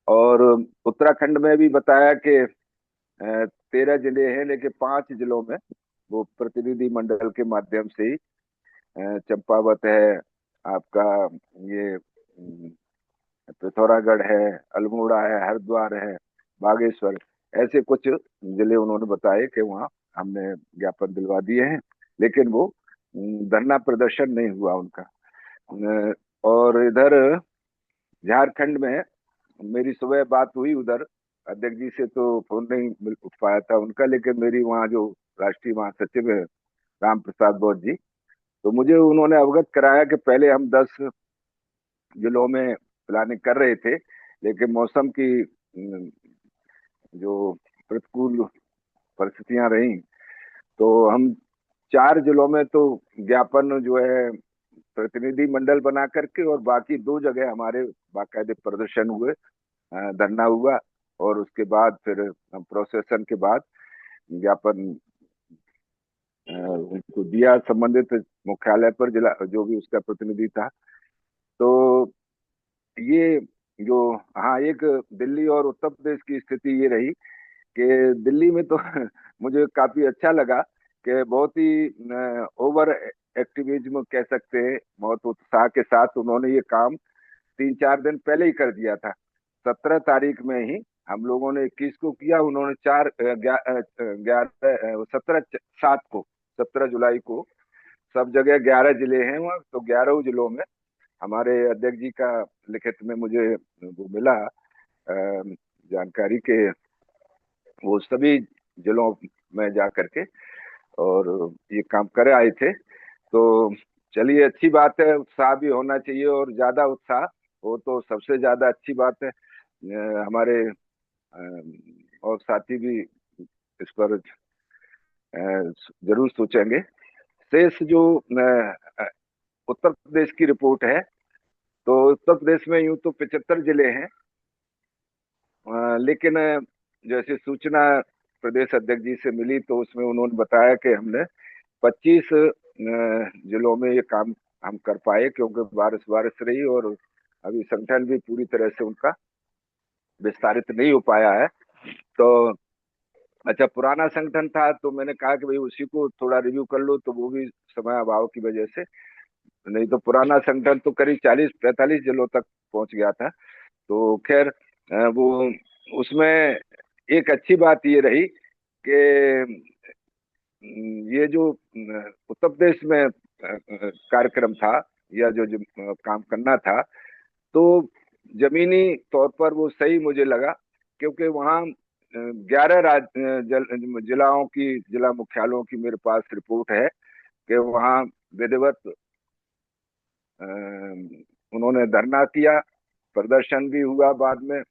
[SPEAKER 6] और उत्तराखंड में भी बताया कि 13 जिले हैं, लेकिन 5 जिलों में वो प्रतिनिधि मंडल के माध्यम से ही, चंपावत है आपका, ये पिथौरागढ़ है, अल्मोड़ा है, हरिद्वार है, बागेश्वर, ऐसे कुछ जिले उन्होंने बताए कि वहाँ हमने ज्ञापन दिलवा दिए हैं, लेकिन वो धरना प्रदर्शन नहीं हुआ उनका। और इधर झारखंड में मेरी सुबह बात हुई, उधर अध्यक्ष जी से तो फोन नहीं मिल पाया था उनका, लेकिन मेरी वहाँ जो राष्ट्रीय महासचिव है राम प्रसाद बौद्ध जी, तो मुझे उन्होंने अवगत कराया कि पहले हम 10 जिलों में प्लानिंग कर रहे थे, लेकिन मौसम की जो प्रतिकूल परिस्थितियां रही, तो हम 4 जिलों में तो ज्ञापन जो है प्रतिनिधि मंडल बना करके, और बाकी 2 जगह हमारे बाकायदे प्रदर्शन हुए, धरना हुआ, और उसके बाद फिर हम प्रोसेसन के बाद ज्ञापन उनको दिया संबंधित मुख्यालय पर, जिला जो भी उसका प्रतिनिधि था। तो ये जो, हाँ, एक दिल्ली और उत्तर प्रदेश की स्थिति ये रही कि दिल्ली में तो मुझे काफी अच्छा लगा कि बहुत ही ओवर एक्टिविज्म कह सकते हैं, बहुत उत्साह के साथ उन्होंने ये काम 3-4 दिन पहले ही कर दिया था। 17 तारीख में ही हम लोगों ने 21 को किया, उन्होंने 17 को, 17 जुलाई को सब जगह 11 जिले हैं वहाँ, तो 11 जिलों में हमारे अध्यक्ष जी का लिखित में मुझे वो मिला जानकारी के, वो सभी जिलों में जा करके और ये काम करे आए थे। तो चलिए, अच्छी बात है, उत्साह भी होना चाहिए, और ज्यादा उत्साह हो तो सबसे ज्यादा अच्छी बात है। हमारे और साथी भी इस पर जरूर सोचेंगे। शेष जो उत्तर प्रदेश की रिपोर्ट है, तो उत्तर प्रदेश में यूं तो 75 जिले हैं, लेकिन जैसे सूचना प्रदेश अध्यक्ष जी से मिली तो उसमें उन्होंने बताया कि हमने 25 जिलों में ये काम हम कर पाए, क्योंकि बारिश रही और अभी संगठन भी पूरी तरह से उनका विस्तारित नहीं हो पाया है। तो अच्छा, पुराना संगठन था तो मैंने कहा कि भाई उसी को थोड़ा रिव्यू कर लो, तो वो भी समय अभाव की वजह से, नहीं तो पुराना संगठन तो करीब 40-45 जिलों तक पहुंच गया था। तो खैर वो उसमें एक अच्छी बात ये रही कि ये जो उत्तर प्रदेश में कार्यक्रम था या जो काम करना था, तो जमीनी तौर पर वो सही मुझे लगा, क्योंकि वहाँ 11 जिलाओं की, जिला मुख्यालयों की मेरे पास रिपोर्ट है कि वहाँ विधिवत उन्होंने धरना किया, प्रदर्शन भी हुआ, बाद में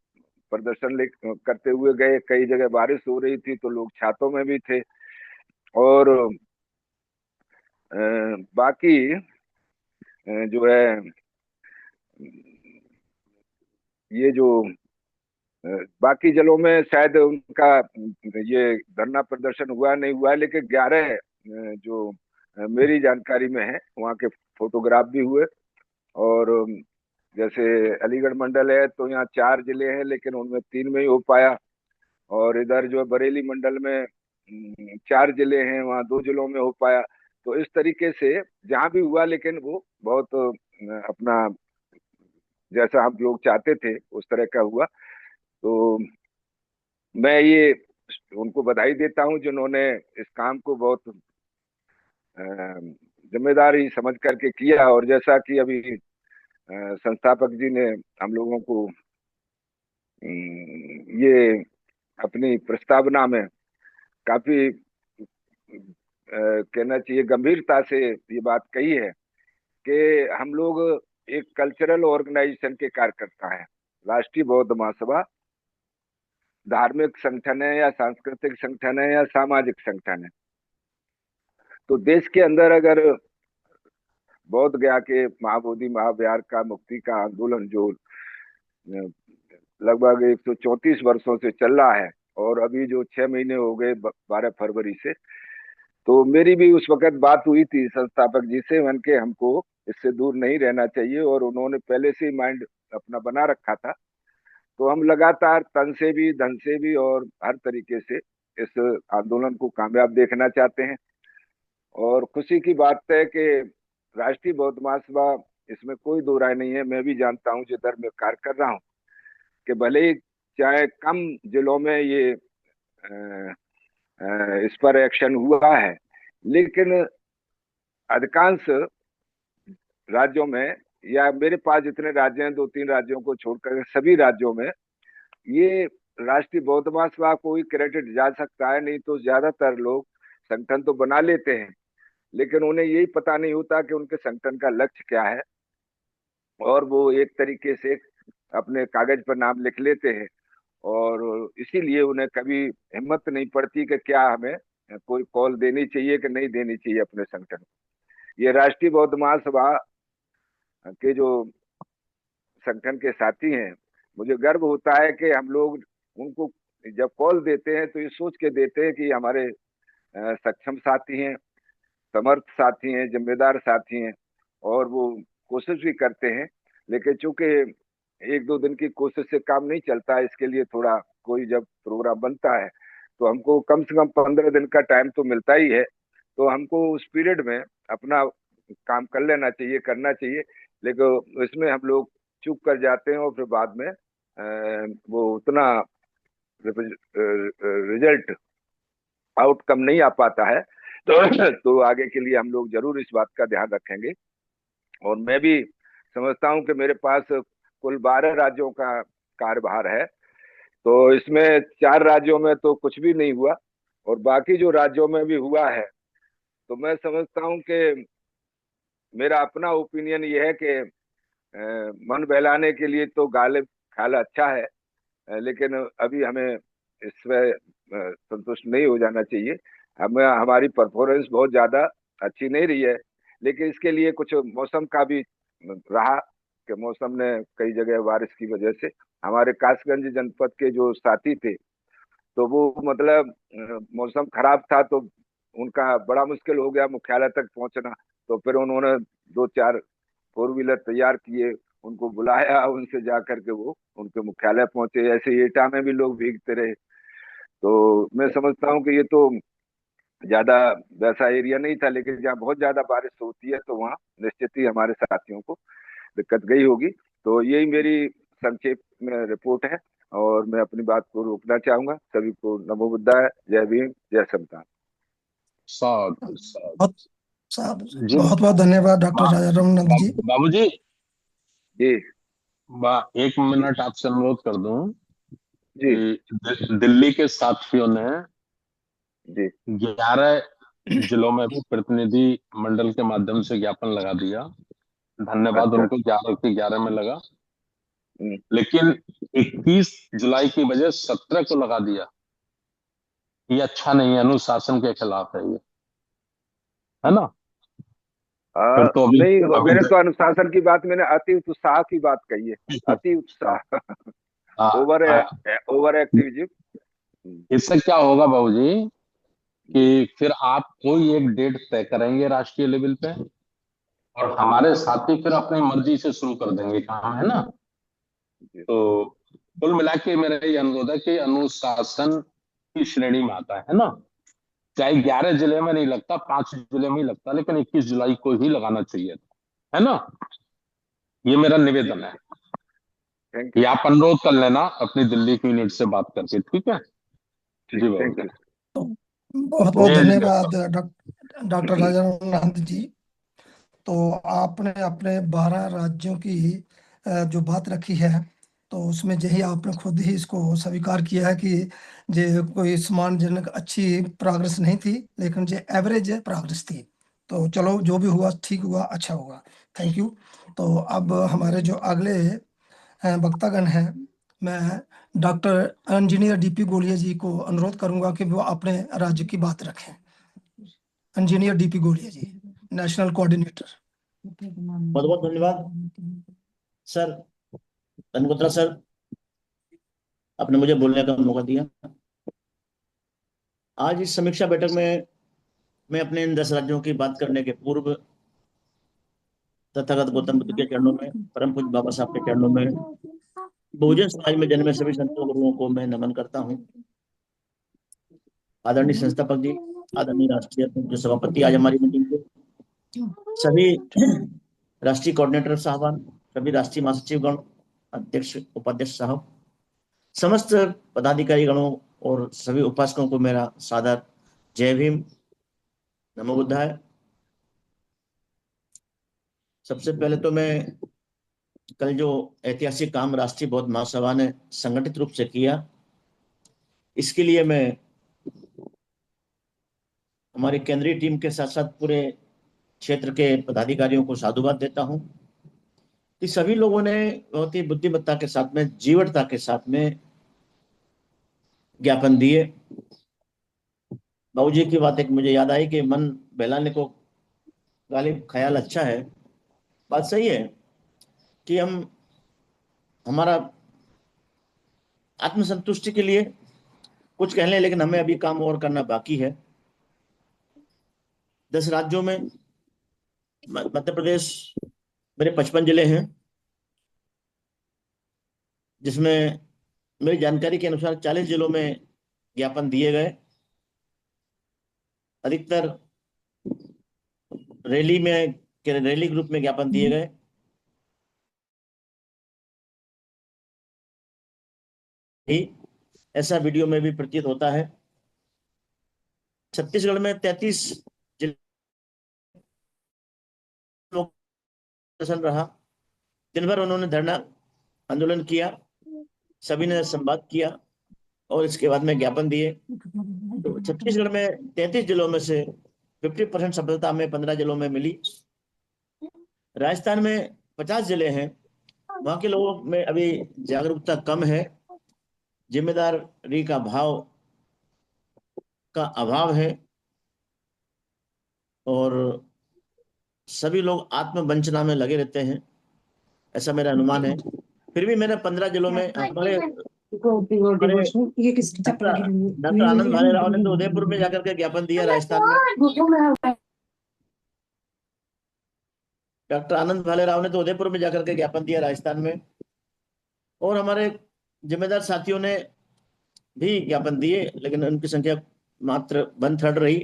[SPEAKER 6] प्रदर्शन करते हुए गए। कई जगह बारिश हो रही थी तो लोग छातों में भी थे। और बाकी जो है ये जो बाकी जिलों में शायद उनका ये धरना प्रदर्शन हुआ नहीं हुआ, लेकिन 11 जो मेरी जानकारी में है वहाँ के फोटोग्राफ भी हुए। और जैसे अलीगढ़ मंडल है तो यहाँ 4 जिले हैं, लेकिन उनमें 3 में ही हो पाया। और इधर जो है बरेली मंडल में 4 जिले हैं, वहाँ 2 जिलों में हो पाया। तो इस तरीके से जहाँ भी हुआ, लेकिन वो बहुत अपना जैसा हम लोग चाहते थे उस तरह का हुआ। तो मैं ये उनको बधाई देता हूँ जिन्होंने इस काम को बहुत जिम्मेदारी समझ करके किया। और जैसा कि अभी संस्थापक जी ने हम लोगों को ये अपनी प्रस्तावना में काफी कहना चाहिए गंभीरता से ये बात कही है कि हम लोग एक कल्चरल ऑर्गेनाइजेशन के कार्यकर्ता हैं। राष्ट्रीय बौद्ध महासभा धार्मिक संगठन है या सांस्कृतिक संगठन है या सामाजिक संगठन है। तो देश के अंदर अगर बौद्ध गया के महाबोधि महाविहार का मुक्ति का आंदोलन जो लगभग 134 वर्षों से चल रहा है, और अभी जो 6 महीने हो गए 12 फरवरी से, तो मेरी भी उस वक्त बात हुई थी संस्थापक जी से, मन के हमको इससे दूर नहीं रहना चाहिए, और उन्होंने पहले से ही माइंड अपना बना रखा था। तो हम लगातार तन से भी, धन से भी और हर तरीके से इस आंदोलन को कामयाब देखना चाहते हैं। और खुशी की बात है कि राष्ट्रीय बौद्ध महासभा, इसमें कोई दो राय नहीं है, मैं भी जानता हूँ जिधर मैं कार्य कर रहा हूँ, कि भले ही चाहे कम जिलों में ये इस पर एक्शन हुआ है, लेकिन अधिकांश राज्यों में, या मेरे पास जितने राज्य हैं 2-3 राज्यों को छोड़कर सभी राज्यों में, ये राष्ट्रीय बौद्ध महासभा को ही क्रेडिट जा सकता है। नहीं तो ज्यादातर लोग संगठन तो बना लेते हैं, लेकिन उन्हें यही पता नहीं होता कि उनके संगठन का लक्ष्य क्या है, और वो एक तरीके से अपने कागज पर नाम लिख लेते हैं, और इसीलिए उन्हें कभी हिम्मत नहीं पड़ती कि क्या हमें कोई कॉल देनी चाहिए कि नहीं देनी चाहिए अपने संगठन को। ये राष्ट्रीय बौद्ध महासभा के जो संगठन के साथी हैं, मुझे गर्व होता है कि हम लोग उनको जब कॉल देते हैं तो ये सोच के देते हैं कि हमारे सक्षम साथी हैं, समर्थ साथी हैं, जिम्मेदार साथी हैं, और वो कोशिश भी करते हैं। लेकिन चूंकि 1-2 दिन की कोशिश से काम नहीं चलता, इसके लिए थोड़ा कोई जब प्रोग्राम बनता है तो हमको कम से कम 15 दिन का टाइम तो मिलता ही है। तो हमको उस पीरियड में अपना काम कर लेना चाहिए, करना चाहिए। लेकिन इसमें हम लोग चूक कर जाते हैं और फिर बाद में वो उतना रिजल्ट आउटकम नहीं आ पाता है। तो आगे के लिए हम लोग जरूर इस बात का ध्यान रखेंगे। और मैं भी समझता हूं कि मेरे पास कुल 12 राज्यों का कार्यभार है, तो इसमें 4 राज्यों में तो कुछ भी नहीं हुआ, और बाकी जो राज्यों में भी हुआ है, तो मैं समझता हूं कि मेरा अपना ओपिनियन ये है कि मन बहलाने के लिए तो गालिब खाना अच्छा है, लेकिन अभी हमें इसमें संतुष्ट नहीं हो जाना चाहिए। हमें हमारी परफॉर्मेंस बहुत ज्यादा अच्छी नहीं रही है, लेकिन इसके लिए कुछ मौसम का भी रहा कि मौसम ने कई जगह बारिश की वजह से हमारे कासगंज जनपद के जो साथी थे, तो वो मतलब मौसम खराब था तो उनका बड़ा मुश्किल हो गया मुख्यालय तक पहुंचना। तो फिर उन्होंने 2-4 4 व्हीलर तैयार किए, उनको बुलाया, उनसे जा करके वो उनके मुख्यालय पहुंचे। ऐसे एटा में भी लोग भीगते रहे। तो मैं समझता हूँ कि ये तो ज्यादा वैसा एरिया नहीं था, लेकिन जहाँ बहुत ज्यादा बारिश होती है तो वहाँ निश्चित ही हमारे साथियों को दिक्कत गई होगी। तो यही मेरी संक्षेप में रिपोर्ट है, और मैं अपनी बात को रोकना चाहूंगा। सभी को नमो बुद्धाय, जय भीम, जय संविधान।
[SPEAKER 3] साधु साधु।
[SPEAKER 2] बहुत साहब,
[SPEAKER 3] जी
[SPEAKER 2] बहुत बहुत धन्यवाद डॉक्टर
[SPEAKER 3] बा,
[SPEAKER 2] राजा रमनंद जी।
[SPEAKER 3] बाबूजी,
[SPEAKER 6] जी
[SPEAKER 3] 1 मिनट आपसे अनुरोध कर दूं
[SPEAKER 6] जी
[SPEAKER 3] कि दिल्ली के साथियों ने
[SPEAKER 6] जी
[SPEAKER 3] 11 जिलों में भी प्रतिनिधि मंडल के माध्यम से ज्ञापन लगा दिया। धन्यवाद
[SPEAKER 6] अच्छा।
[SPEAKER 3] उनको, 11 के 11 में लगा।
[SPEAKER 6] हम्म,
[SPEAKER 3] लेकिन 21 जुलाई की बजाय 17 को लगा दिया। ये अच्छा नहीं है, अनुशासन के खिलाफ है ये, है ना? फिर तो अभी
[SPEAKER 6] नहीं,
[SPEAKER 3] अभी
[SPEAKER 6] मैंने तो अनुशासन की बात, मैंने अति उत्साह की बात कही है। अति उत्साह,
[SPEAKER 3] आ,
[SPEAKER 6] ओवर
[SPEAKER 3] आ,
[SPEAKER 6] ओवर एक्टिविज्म।
[SPEAKER 3] इससे क्या होगा बाबूजी कि फिर आप कोई एक डेट तय करेंगे राष्ट्रीय लेवल पे, और हमारे साथी फिर अपनी मर्जी से शुरू कर देंगे काम, है ना?
[SPEAKER 6] जी
[SPEAKER 3] तो कुल मिला के मेरा ये अनुरोध है कि अनुशासन की श्रेणी में आता है ना। चाहे 11 जिले में नहीं लगता, 5 जिले में ही लगता, लेकिन 21 जुलाई को ही लगाना चाहिए था, है ना? ये मेरा
[SPEAKER 6] जी,
[SPEAKER 3] निवेदन है।
[SPEAKER 6] थैंक
[SPEAKER 3] ये
[SPEAKER 6] यू।
[SPEAKER 3] आप अनुरोध कर लेना अपनी दिल्ली की यूनिट से बात करके, ठीक है?
[SPEAKER 6] ठीक,
[SPEAKER 3] जी
[SPEAKER 6] थैंक
[SPEAKER 3] बाबूजी।
[SPEAKER 6] यू।
[SPEAKER 2] तो बहुत बहुत
[SPEAKER 3] जय जय।
[SPEAKER 2] धन्यवाद डॉक्टर राजा रमनंद जी। तो आपने अपने 12 राज्यों की जो बात रखी है, तो उसमें यही आपने खुद ही इसको स्वीकार किया है कि ये कोई सम्मानजनक अच्छी प्रोग्रेस नहीं थी, लेकिन ये एवरेज प्रोग्रेस थी। तो चलो, जो भी हुआ ठीक हुआ, अच्छा हुआ। Thank you. तो अब हमारे जो अगले वक्तागण हैं, मैं डॉक्टर इंजीनियर डीपी गोलिया जी को अनुरोध करूंगा कि वो अपने राज्य की बात रखें। इंजीनियर डीपी गोलिया जी, नेशनल कोऑर्डिनेटर।
[SPEAKER 7] बहुत बहुत धन्यवाद सर, तनगोत्रा सर, आपने मुझे बोलने का मौका दिया। आज इस समीक्षा बैठक में मैं अपने इन 10 राज्यों की बात करने के पूर्व तथागत गौतम बुद्ध के चरणों में, परम पूज्य बाबा साहब के चरणों में, बहुजन समाज में जन्मे सभी संतों गुरुओं को मैं नमन करता हूँ। आदरणीय संस्थापक जी, आदरणीय राष्ट्रीय जो सभापति आज हमारी मीटिंग के, सभी राष्ट्रीय कोऑर्डिनेटर साहबान, सभी राष्ट्रीय महासचिवगण, अध्यक्ष उपाध्यक्ष साहब, समस्त पदाधिकारी गणों और सभी उपासकों को मेरा सादर जय भीम, नमो बुद्धाय। सबसे पहले तो मैं कल जो ऐतिहासिक काम राष्ट्रीय बौद्ध महासभा ने संगठित रूप से किया, इसके लिए मैं हमारी केंद्रीय टीम के साथ साथ पूरे क्षेत्र के पदाधिकारियों को साधुवाद देता हूं कि सभी लोगों ने बहुत ही बुद्धिमत्ता के साथ में, जीवटता के साथ में ज्ञापन दिए। बाबूजी की बात एक मुझे याद आई कि मन बहलाने को गालिब ख्याल अच्छा है। बात सही है कि हम हमारा आत्मसंतुष्टि के लिए कुछ कह लें, लेकिन हमें अभी काम और करना बाकी है। 10 राज्यों में मध्य प्रदेश मेरे 55 जिले हैं, जिसमें मेरी जानकारी के अनुसार 40 जिलों में ज्ञापन दिए गए। अधिकतर रैली ग्रुप में ज्ञापन दिए गए। ही ऐसा वीडियो में भी प्रतीत होता है। छत्तीसगढ़ में 33 जिलों का प्रदर्शन रहा। दिन भर उन्होंने धरना आंदोलन किया, सभी ने संवाद किया और इसके बाद में ज्ञापन दिए। तो छत्तीसगढ़ में 33 जिलों में से 50% सफलता में 15 जिलों में मिली। राजस्थान में 50 जिले हैं, वहां के लोगों में अभी जागरूकता कम है, जिम्मेदारी का भाव का अभाव है और सभी लोग आत्मवंचना में लगे रहते हैं, ऐसा मेरा अनुमान है। फिर भी मैंने 15 जिलों में हमारे डॉक्टर आनंद भालेराव ने तो उदयपुर में जाकर के ज्ञापन दिया, राजस्थान में। डॉक्टर आनंद भालेराव ने तो उदयपुर में जाकर के ज्ञापन दिया, राजस्थान में। और हमारे जिम्मेदार साथियों ने भी ज्ञापन दिए, लेकिन उनकी संख्या मात्र 1/3 रही,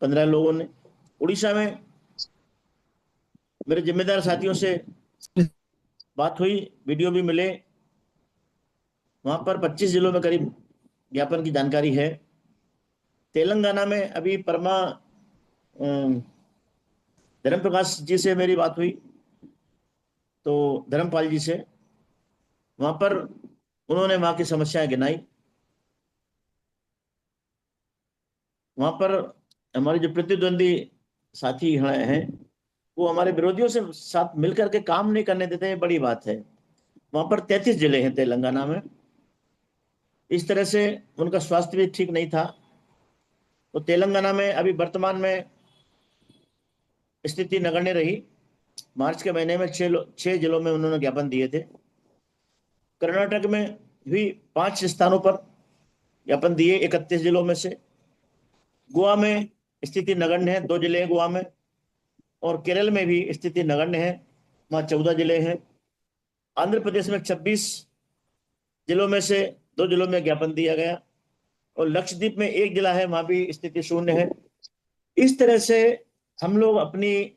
[SPEAKER 7] 15 लोगों ने। उड़ीसा में मेरे जिम्मेदार साथियों से बात हुई, वीडियो भी मिले। वहां पर 25 जिलों में करीब ज्ञापन की जानकारी है। तेलंगाना में अभी परमा धर्म प्रकाश जी से मेरी बात हुई, तो धर्मपाल जी से, वहां पर उन्होंने वहां की समस्याएं गिनाई। वहां पर हमारे जो प्रतिद्वंदी साथी हैं वो हमारे विरोधियों से साथ मिलकर के काम नहीं करने देते हैं, बड़ी बात है। वहां पर 33 जिले हैं तेलंगाना में। इस तरह से उनका स्वास्थ्य भी ठीक नहीं था। तो तेलंगाना में अभी वर्तमान में स्थिति नगण्य रही। मार्च के महीने में 6 जिलों में उन्होंने ज्ञापन दिए थे। कर्नाटक में भी 5 स्थानों पर ज्ञापन दिए 31 जिलों में से। गोवा में स्थिति नगण्य है, 2 जिले हैं गोवा में। और केरल में भी स्थिति नगण्य है, वहां 14 जिले हैं। आंध्र प्रदेश में 26 जिलों में से 2 जिलों में ज्ञापन दिया गया। और लक्षद्वीप में 1 जिला है, वहां भी स्थिति शून्य है। इस तरह से हम लोग अपनी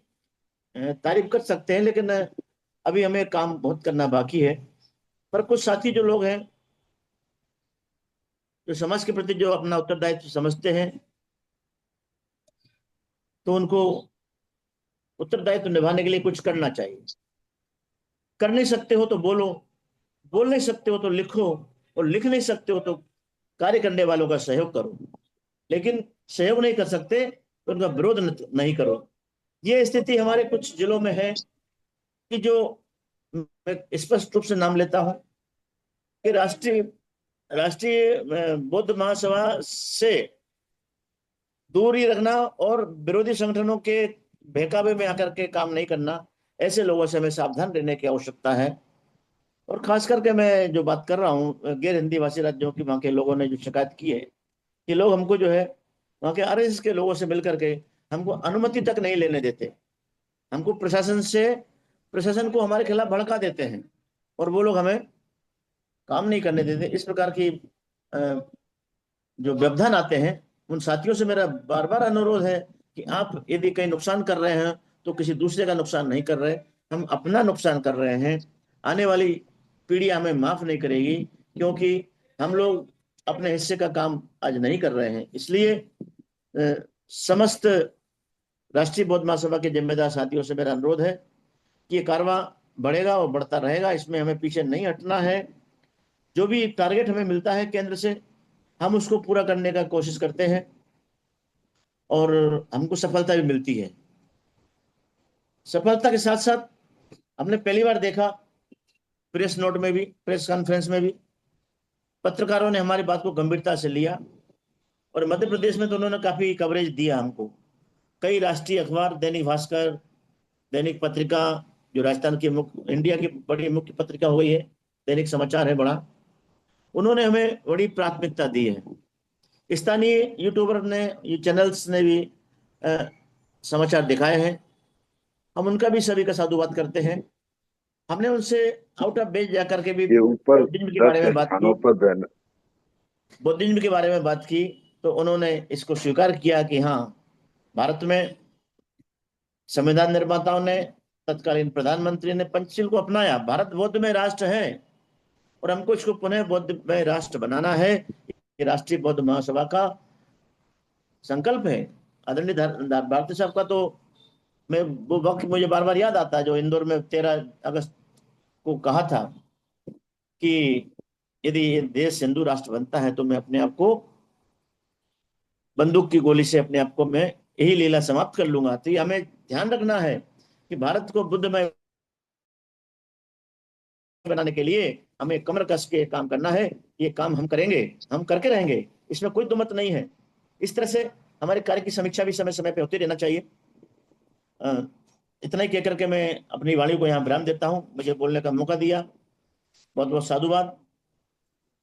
[SPEAKER 7] तारीफ कर सकते हैं, लेकिन अभी हमें काम बहुत करना बाकी है। पर कुछ साथी जो लोग हैं, जो समाज के प्रति जो अपना उत्तरदायित्व समझते हैं, तो उनको उत्तरदायित्व निभाने के लिए कुछ करना चाहिए। कर नहीं सकते हो तो बोलो, बोल नहीं सकते हो तो लिखो, और लिख नहीं सकते हो तो कार्य करने वालों का सहयोग करो। लेकिन सहयोग नहीं कर सकते तो उनका विरोध नहीं करो। ये स्थिति हमारे कुछ जिलों में है कि जो मैं स्पष्ट रूप से नाम लेता हूं कि राष्ट्रीय बौद्ध महासभा से दूरी रखना और विरोधी संगठनों के बहकावे में आकर के काम नहीं करना, ऐसे लोगों से हमें सावधान रहने की आवश्यकता है। और खास करके मैं जो बात कर रहा हूँ, गैर हिंदी भाषी राज्यों की, वहां के लोगों ने जो शिकायत की है कि लोग हमको जो है वहां के आरएसएस के लोगों से मिलकर के हमको अनुमति तक नहीं लेने देते। हमको प्रशासन को हमारे खिलाफ भड़का देते हैं और वो लोग हमें काम नहीं करने देते। इस प्रकार की जो व्यवधान आते हैं, उन साथियों से मेरा बार बार अनुरोध है कि आप यदि कहीं नुकसान कर रहे हैं तो किसी दूसरे का नुकसान नहीं कर रहे, हम अपना नुकसान कर रहे हैं। आने वाली पीढ़ी हमें माफ नहीं करेगी, क्योंकि हम लोग अपने हिस्से का काम आज नहीं कर रहे हैं। इसलिए समस्त राष्ट्रीय बौद्ध महासभा के जिम्मेदार साथियों से मेरा अनुरोध है कि ये कारवां बढ़ेगा और बढ़ता रहेगा, इसमें हमें पीछे नहीं हटना है। जो भी टारगेट हमें मिलता है केंद्र से, हम उसको पूरा करने का कोशिश करते हैं और हमको सफलता भी मिलती है। सफलता के साथ साथ हमने पहली बार देखा प्रेस नोट में भी, प्रेस कॉन्फ्रेंस में भी पत्रकारों ने हमारी बात को गंभीरता से लिया और मध्य प्रदेश में तो उन्होंने काफी कवरेज दिया हमको। कई राष्ट्रीय अखबार, दैनिक भास्कर, दैनिक पत्रिका, जो राजस्थान की इंडिया की बड़ी मुख्य पत्रिका हो गई है, दैनिक समाचार है बड़ा, उन्होंने हमें बड़ी प्राथमिकता दी है। स्थानीय यूट्यूबर ने, ये चैनल्स ने भी समाचार दिखाए हैं, हम उनका भी सभी का साधुवाद करते हैं। हमने उनसे आउट ऑफ बेस जाकर के भी
[SPEAKER 6] ये ऊपर
[SPEAKER 7] बुद्धिज्म के बारे में बात की,
[SPEAKER 6] पर
[SPEAKER 7] बुद्धिज्म के बारे में बात की, तो उन्होंने इसको स्वीकार किया कि हाँ, भारत में संविधान निर्माताओं ने, तत्कालीन प्रधानमंत्री ने पंचशील को अपनाया। भारत बौद्धमय राष्ट्र है और हमको इसको पुनः बौद्धमय राष्ट्र बनाना है। ये राष्ट्रीय बौद्ध महासभा का संकल्प है। आदरणीय भारती साहब का तो मैं वो वक्त मुझे बार बार याद आता है जो इंदौर में 13 अगस्त को कहा था कि यदि ये देश हिंदू राष्ट्र बनता है तो मैं अपने आप को बंदूक की गोली से, अपने आप को मैं यही लीला समाप्त कर लूंगा। तो ये हमें ध्यान रखना है कि भारत को बुद्धमय बनाने के लिए हमें कमर कस के काम करना है। ये काम हम करेंगे, हम करके रहेंगे, इसमें कोई दुमत नहीं है। इस तरह से हमारे कार्य की समीक्षा भी समय समय पे होती रहना चाहिए। इतना ही कहकर के मैं अपनी वाणी को यहाँ विराम देता हूँ। मुझे बोलने का मौका दिया, बहुत बहुत साधुवाद।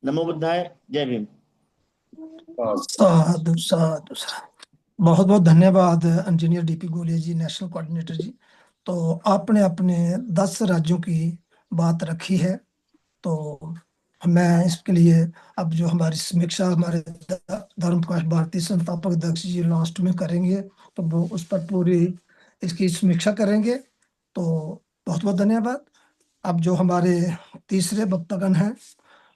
[SPEAKER 7] नमो बुद्धाय, जय भीम।
[SPEAKER 2] साधु साधु साधु। बहुत बहुत धन्यवाद इंजीनियर डीपी गोले जी, नेशनल कोऑर्डिनेटर जी। तो आपने अपने 10 राज्यों की बात रखी है, तो मैं इसके लिए अब जो हमारी समीक्षा हमारे धर्म प्रकाश भारती संस्थापक अध्यक्ष जी लास्ट में करेंगे, तो वो उस पर पूरी इसकी समीक्षा करेंगे। तो बहुत बहुत धन्यवाद। अब जो हमारे तीसरे वक्तागण हैं,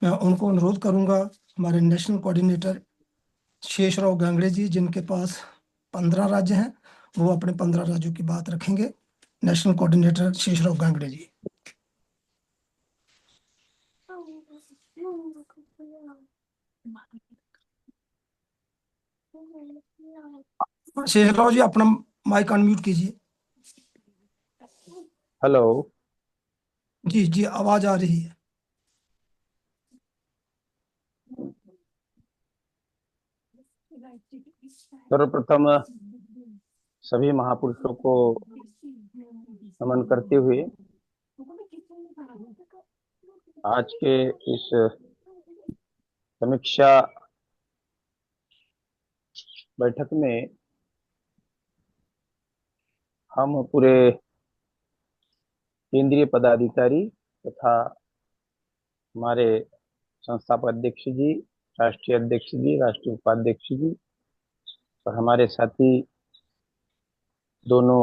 [SPEAKER 2] मैं उनको अनुरोध करूंगा, हमारे नेशनल कोऑर्डिनेटर शेषराव गांगड़े जी, जिनके पास 15 राज्य हैं, वो अपने 15 राज्यों की बात रखेंगे। नेशनल कोऑर्डिनेटर शेषराव गांगड़े जी। शेषराव जी, अपना माइक अनम्यूट कीजिए।
[SPEAKER 5] हेलो।
[SPEAKER 2] जी जी, आवाज आ रही है।
[SPEAKER 5] सर्वप्रथम सभी महापुरुषों को नमन करते हुए आज के इस समीक्षा बैठक में हम पूरे केंद्रीय पदाधिकारी तथा हमारे संस्थापक अध्यक्ष जी, राष्ट्रीय अध्यक्ष जी, राष्ट्रीय उपाध्यक्ष जी और हमारे साथी दोनों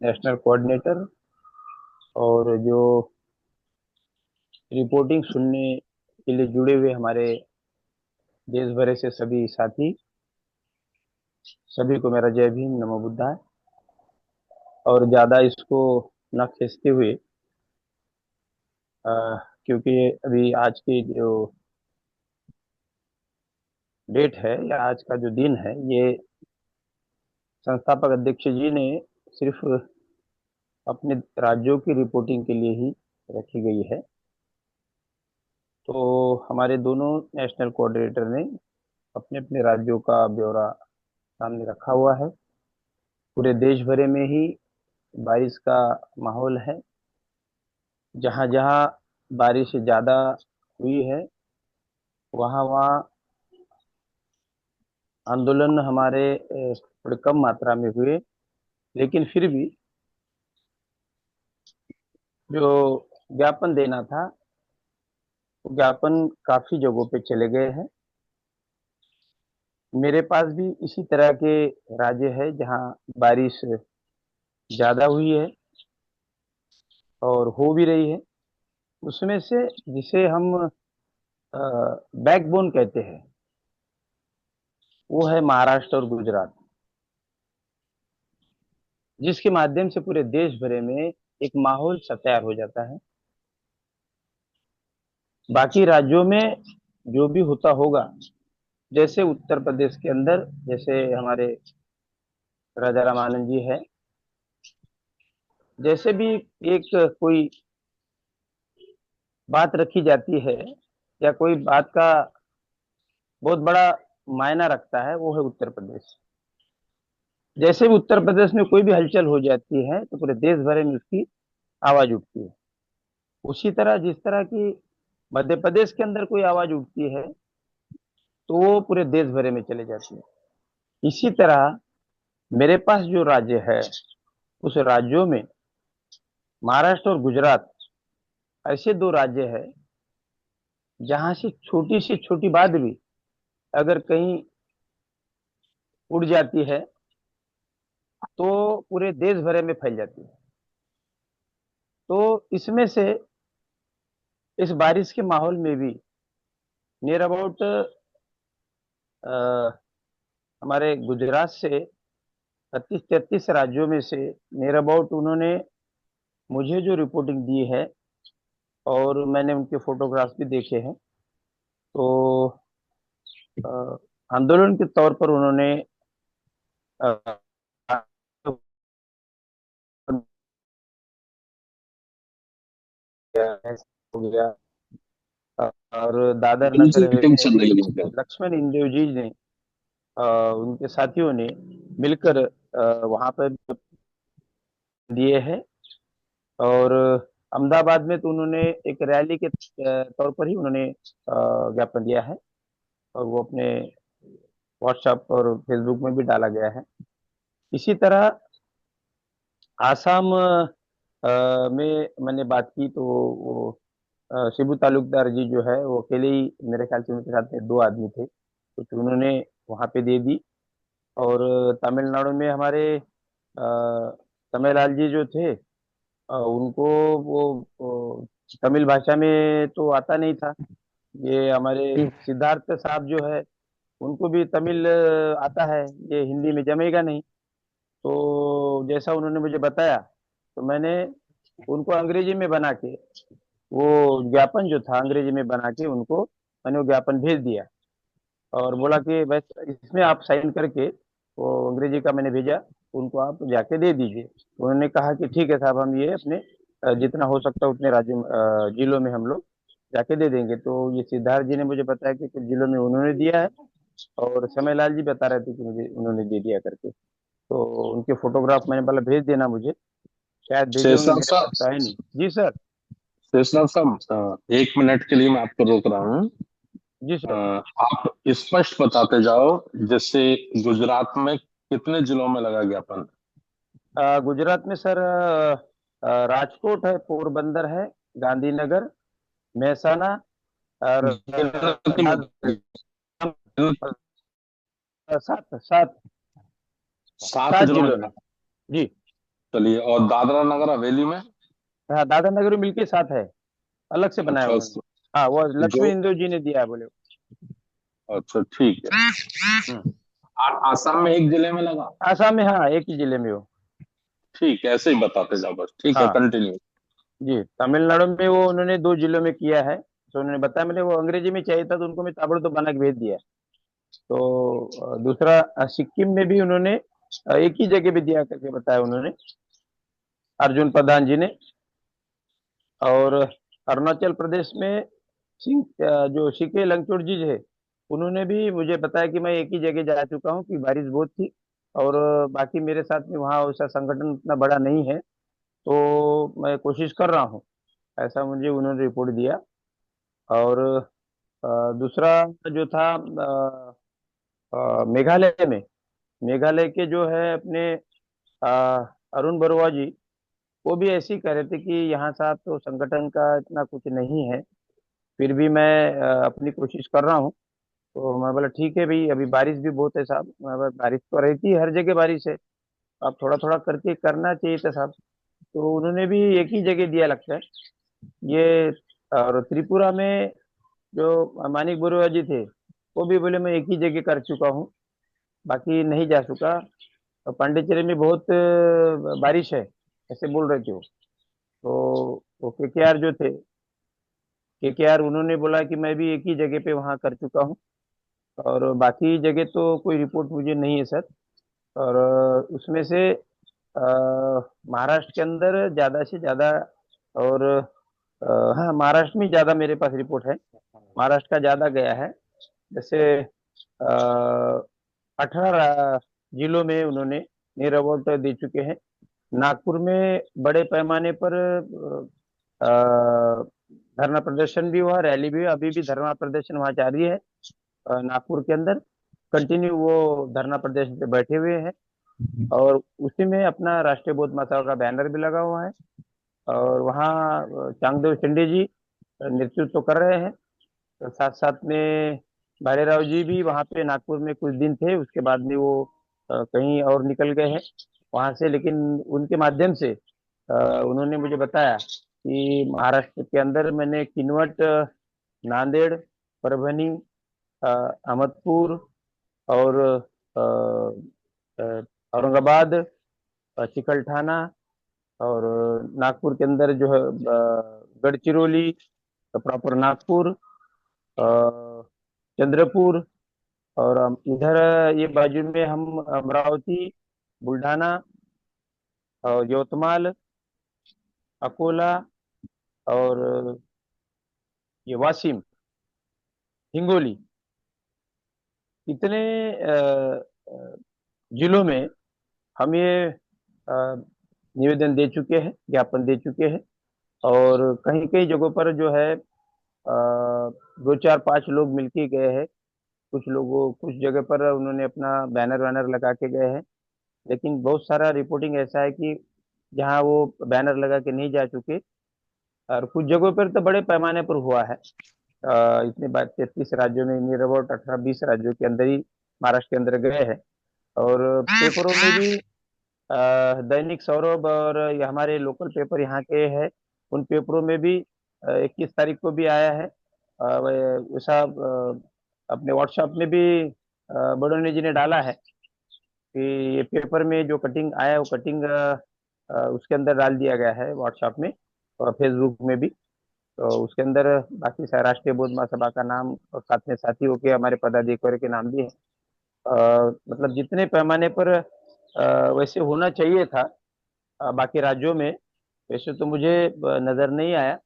[SPEAKER 5] नेशनल कोऑर्डिनेटर और जो रिपोर्टिंग सुनने के लिए जुड़े हुए हमारे देश भर से सभी साथी, सभी को मेरा जय भीम, नमो बुद्धाय। और ज़्यादा इसको न खींचते हुए, क्योंकि अभी आज की जो डेट है या आज का जो दिन है, ये संस्थापक अध्यक्ष जी ने सिर्फ अपने राज्यों की रिपोर्टिंग के लिए ही रखी गई है। तो हमारे दोनों नेशनल कोऑर्डिनेटर ने अपने अपने राज्यों का ब्यौरा सामने रखा हुआ है। पूरे देश भर में ही बारिश का माहौल है। जहाँ जहाँ बारिश ज़्यादा हुई है, वहाँ वहाँ आंदोलन हमारे थोड़ी कम मात्रा में हुए, लेकिन फिर भी जो ज्ञापन देना था, वो ज्ञापन काफ़ी जगहों पे चले गए हैं। मेरे पास भी इसी तरह के राज्य है जहाँ बारिश ज़्यादा हुई है और हो भी रही है। उसमें से जिसे हम बैकबोन कहते हैं, वो है महाराष्ट्र और गुजरात, जिसके माध्यम से पूरे देश भर में एक माहौल सा तैयार हो जाता है। बाकी राज्यों में जो भी होता होगा, जैसे उत्तर प्रदेश के अंदर जैसे हमारे राजा राम आनंद जी है, जैसे भी एक कोई बात रखी जाती है या कोई बात का बहुत बड़ा मायना रखता है, वो है उत्तर प्रदेश। जैसे भी उत्तर प्रदेश में कोई भी हलचल हो जाती है तो पूरे देश भर में उसकी आवाज उठती है। उसी तरह जिस तरह की मध्य प्रदेश के अंदर कोई आवाज उठती है तो वो पूरे देश भर में चले जाती है। इसी तरह मेरे पास जो राज्य है, उस राज्यों में महाराष्ट्र और गुजरात ऐसे 2 राज्य है जहां से छोटी बात भी अगर कहीं उड़ जाती है तो पूरे देश भर में फैल जाती है। तो इसमें से इस बारिश के माहौल में भी नियर अबाउट हमारे गुजरात से 32-33 राज्यों में से नियर अबाउट उन्होंने मुझे जो रिपोर्टिंग दी है और मैंने उनके फोटोग्राफ्स भी देखे हैं, तो आंदोलन के तौर पर उन्होंने हो गया और दादर नगर
[SPEAKER 3] मीटिंग चल
[SPEAKER 5] में
[SPEAKER 3] रही है।
[SPEAKER 5] लक्ष्मण इंदेव जी ने उनके साथियों ने मिलकर वहां पर दिए हैं। और अहमदाबाद में तो उन्होंने एक रैली के तौर पर ही उन्होंने ज्ञापन दिया है, और वो अपने व्हाट्सएप और फेसबुक में भी डाला गया है। इसी तरह आसाम में मैंने बात की तो वो शिबू तालुकदार जी जो है वो अकेले ही, मेरे ख्याल से उनके साथ में दो आदमी थे, तो फिर उन्होंने वहां पे दे दी। और तमिलनाडु में हमारे तमिललाल जी जो थे, उनको वो तमिल भाषा में तो आता नहीं था। ये हमारे सिद्धार्थ साहब जो है, उनको भी तमिल आता है, ये हिंदी में जमेगा नहीं। तो जैसा उन्होंने मुझे बताया, तो मैंने उनको अंग्रेजी में बना के, वो ज्ञापन जो था अंग्रेजी में बना के उनको मैंने वो ज्ञापन भेज दिया, और बोला कि बस इसमें आप साइन करके, वो अंग्रेजी का मैंने भेजा, उनको आप जाके दे दीजिए। तो उन्होंने कहा कि ठीक है साहब, हम ये अपने जितना हो सकता है उतने राज्यों जिलों में हम लोग जाके दे देंगे। तो ये सिद्धार्थ जी ने मुझे बताया कि कुछ जिलों में उन्होंने दिया है, और समय लाल जी बता रहे थे कि मुझे उन्होंने दे दिया करके। तो उनके फोटोग्राफ मैंने बोला भेज देना मुझे, शायद भेजे होंगे,
[SPEAKER 3] शेषनाग
[SPEAKER 5] मेरे
[SPEAKER 3] साहब,
[SPEAKER 5] पास तो है नहीं। जी सर।
[SPEAKER 3] शेषनाग साहब, 1 मिनट के लिए मैं आपको रोक रहा हूँ।
[SPEAKER 5] जी
[SPEAKER 3] अ,
[SPEAKER 5] सर।
[SPEAKER 3] आप स्पष्ट बताते जाओ, जैसे गुजरात में कितने जिलों में लगा ज्ञापन?
[SPEAKER 5] गुजरात में सर राजकोट है, पोरबंदर है, गांधीनगर, महसाना, और
[SPEAKER 3] गिनती
[SPEAKER 5] सात सात
[SPEAKER 3] सात
[SPEAKER 5] सात
[SPEAKER 3] जिलों में
[SPEAKER 5] जिलों में।
[SPEAKER 3] लगा।
[SPEAKER 5] जी।
[SPEAKER 3] चलिए, और दादरा नगर हवेली में?
[SPEAKER 5] हाँ, दादरा नगर में मिलके सात है, अलग से बनाया
[SPEAKER 3] अच्छा,
[SPEAKER 5] उन्होंने। हाँ, वो
[SPEAKER 3] जो,
[SPEAKER 5] लक्ष्मी इंदु जी ने दिया है, बोले।
[SPEAKER 3] अच्छा ठीक है।
[SPEAKER 5] हम्म।
[SPEAKER 3] आसाम में एक जिले में लगा?
[SPEAKER 5] आसाम में हाँ, एक ही जिले में हो।
[SPEAKER 3] ठीक है, ऐसे ही बताते जाओ बस, ठीक है,
[SPEAKER 5] हाँ
[SPEAKER 3] कंटिन्यू।
[SPEAKER 5] जी, तमिलनाडु में वो उन्होंने दो जिलों में किया है, तो उन्होंने बताया, मैंने वो अंग्रेजी में चाहिए था तो उनको मैं ताबड़तोड़ बना के भेज दिया। तो दूसरा सिक्किम में भी उन्होंने एक ही जगह पे दिया करके बताया उन्होंने, अर्जुन प्रधान जी ने। और अरुणाचल प्रदेश में जो सीके लंगचोड़ जी है, उन्होंने भी मुझे बताया कि मैं एक ही जगह जा चुका हूँ कि बारिश बहुत थी, और बाकी मेरे साथ में वहाँ वैसा संगठन उतना बड़ा नहीं है, तो मैं कोशिश कर रहा हूँ, ऐसा मुझे उन्होंने रिपोर्ट दिया। और दूसरा जो था मेघालय में, मेघालय के जो है अपने अ, अरुण बरुआ जी, वो भी ऐसे ही कह रहे थे कि यहाँ साहब तो संगठन का इतना कुछ नहीं है, फिर भी मैं अपनी कोशिश कर रहा हूँ। तो मैं बोला ठीक है भाई, अभी बारिश भी बहुत है साहब, मैं बोला बारिश तो रहती है, हर जगह बारिश है, अब थोड़ा थोड़ा करके करना चाहिए था साहब। तो उन्होंने भी एक ही जगह दिया लगता है ये। और त्रिपुरा में जो मानिक बरुआ जी थे, वो भी बोले मैं एक ही जगह कर चुका हूँ, बाकी नहीं जा चुका। और पांडिचेरी में बहुत बारिश है, ऐसे बोल रहे थे वो। तो वो केकेआर जो थे, केकेआर, उन्होंने बोला कि मैं भी एक ही जगह पे वहाँ कर चुका हूँ, और बाकी जगह तो कोई रिपोर्ट मुझे नहीं है सर। और उसमें से महाराष्ट्र के अंदर ज़्यादा से ज़्यादा, और हाँ, महाराष्ट्र में ज़्यादा मेरे पास रिपोर्ट है, महाराष्ट्र का ज़्यादा गया है। जैसे 18 जिलों में उन्होंने नियर अवार्ड दे चुके हैं। नागपुर में बड़े पैमाने पर अ, धरना प्रदर्शन भी हुआ, रैली भी हुई, अभी भी धरना प्रदर्शन वहाँ जारी है। नागपुर के अंदर कंटिन्यू वो धरना प्रदर्शन पे बैठे हुए हैं, और उसी में अपना राष्ट्रीय बौद्ध माता का बैनर भी लगा हुआ है। और वहाँ चांगदेव चंडी जी नेतृत्व कर रहे हैं, तो साथ साथ में भालेराव जी भी वहाँ पे नागपुर में कुछ दिन थे, उसके बाद में वो कहीं और निकल गए हैं वहाँ से। लेकिन उनके माध्यम से उन्होंने मुझे बताया कि महाराष्ट्र के अंदर मैंने किनवट, नांदेड़, परभनी, अहमदपुर, और अ, अ, औरंगाबाद, चिकलठाना, और नागपुर के अंदर जो है गढ़चिरौली, प्रॉपर नागपुर, चंद्रपुर, और इधर ये बाजू में हम अमरावती, बुल्ढाना, और यवतमाल, अकोला, और ये वाशिम, हिंगोली, कितने जिलों में हम ये निवेदन दे चुके हैं, ज्ञापन दे चुके हैं, और कहीं कहीं जगहों पर जो है दो चार पांच लोग मिलके गए हैं। कुछ जगह पर उन्होंने अपना बैनर वैनर लगा के गए हैं, लेकिन बहुत सारा रिपोर्टिंग ऐसा है कि जहाँ वो बैनर लगा के नहीं जा चुके, और कुछ जगहों पर तो बड़े पैमाने पर हुआ है। इतने बात 33 राज्यों में, नियर अबाउट 18-20 राज्यों के अंदर ही महाराष्ट्र के अंदर गए हैं। और पेपरों में भी दैनिक सौरभ और ये हमारे लोकल पेपर यहाँ के हैं, उन पेपरों में भी 21 तारीख को भी आया है। वैसा अपने व्हाट्सएप में भी बड़ोनी जी ने डाला है कि ये पेपर में जो कटिंग आया है वो कटिंग उसके अंदर डाल दिया गया है व्हाट्सएप में और फेसबुक में भी। तो उसके अंदर बाकी सारे राष्ट्रीय बौद्ध महासभा का नाम और साथ में साथियों के, हमारे पदाधिकारियों के नाम भी है। मतलब जितने पैमाने पर वैसे होना चाहिए था बाकी राज्यों में, वैसे तो मुझे नजर नहीं आया।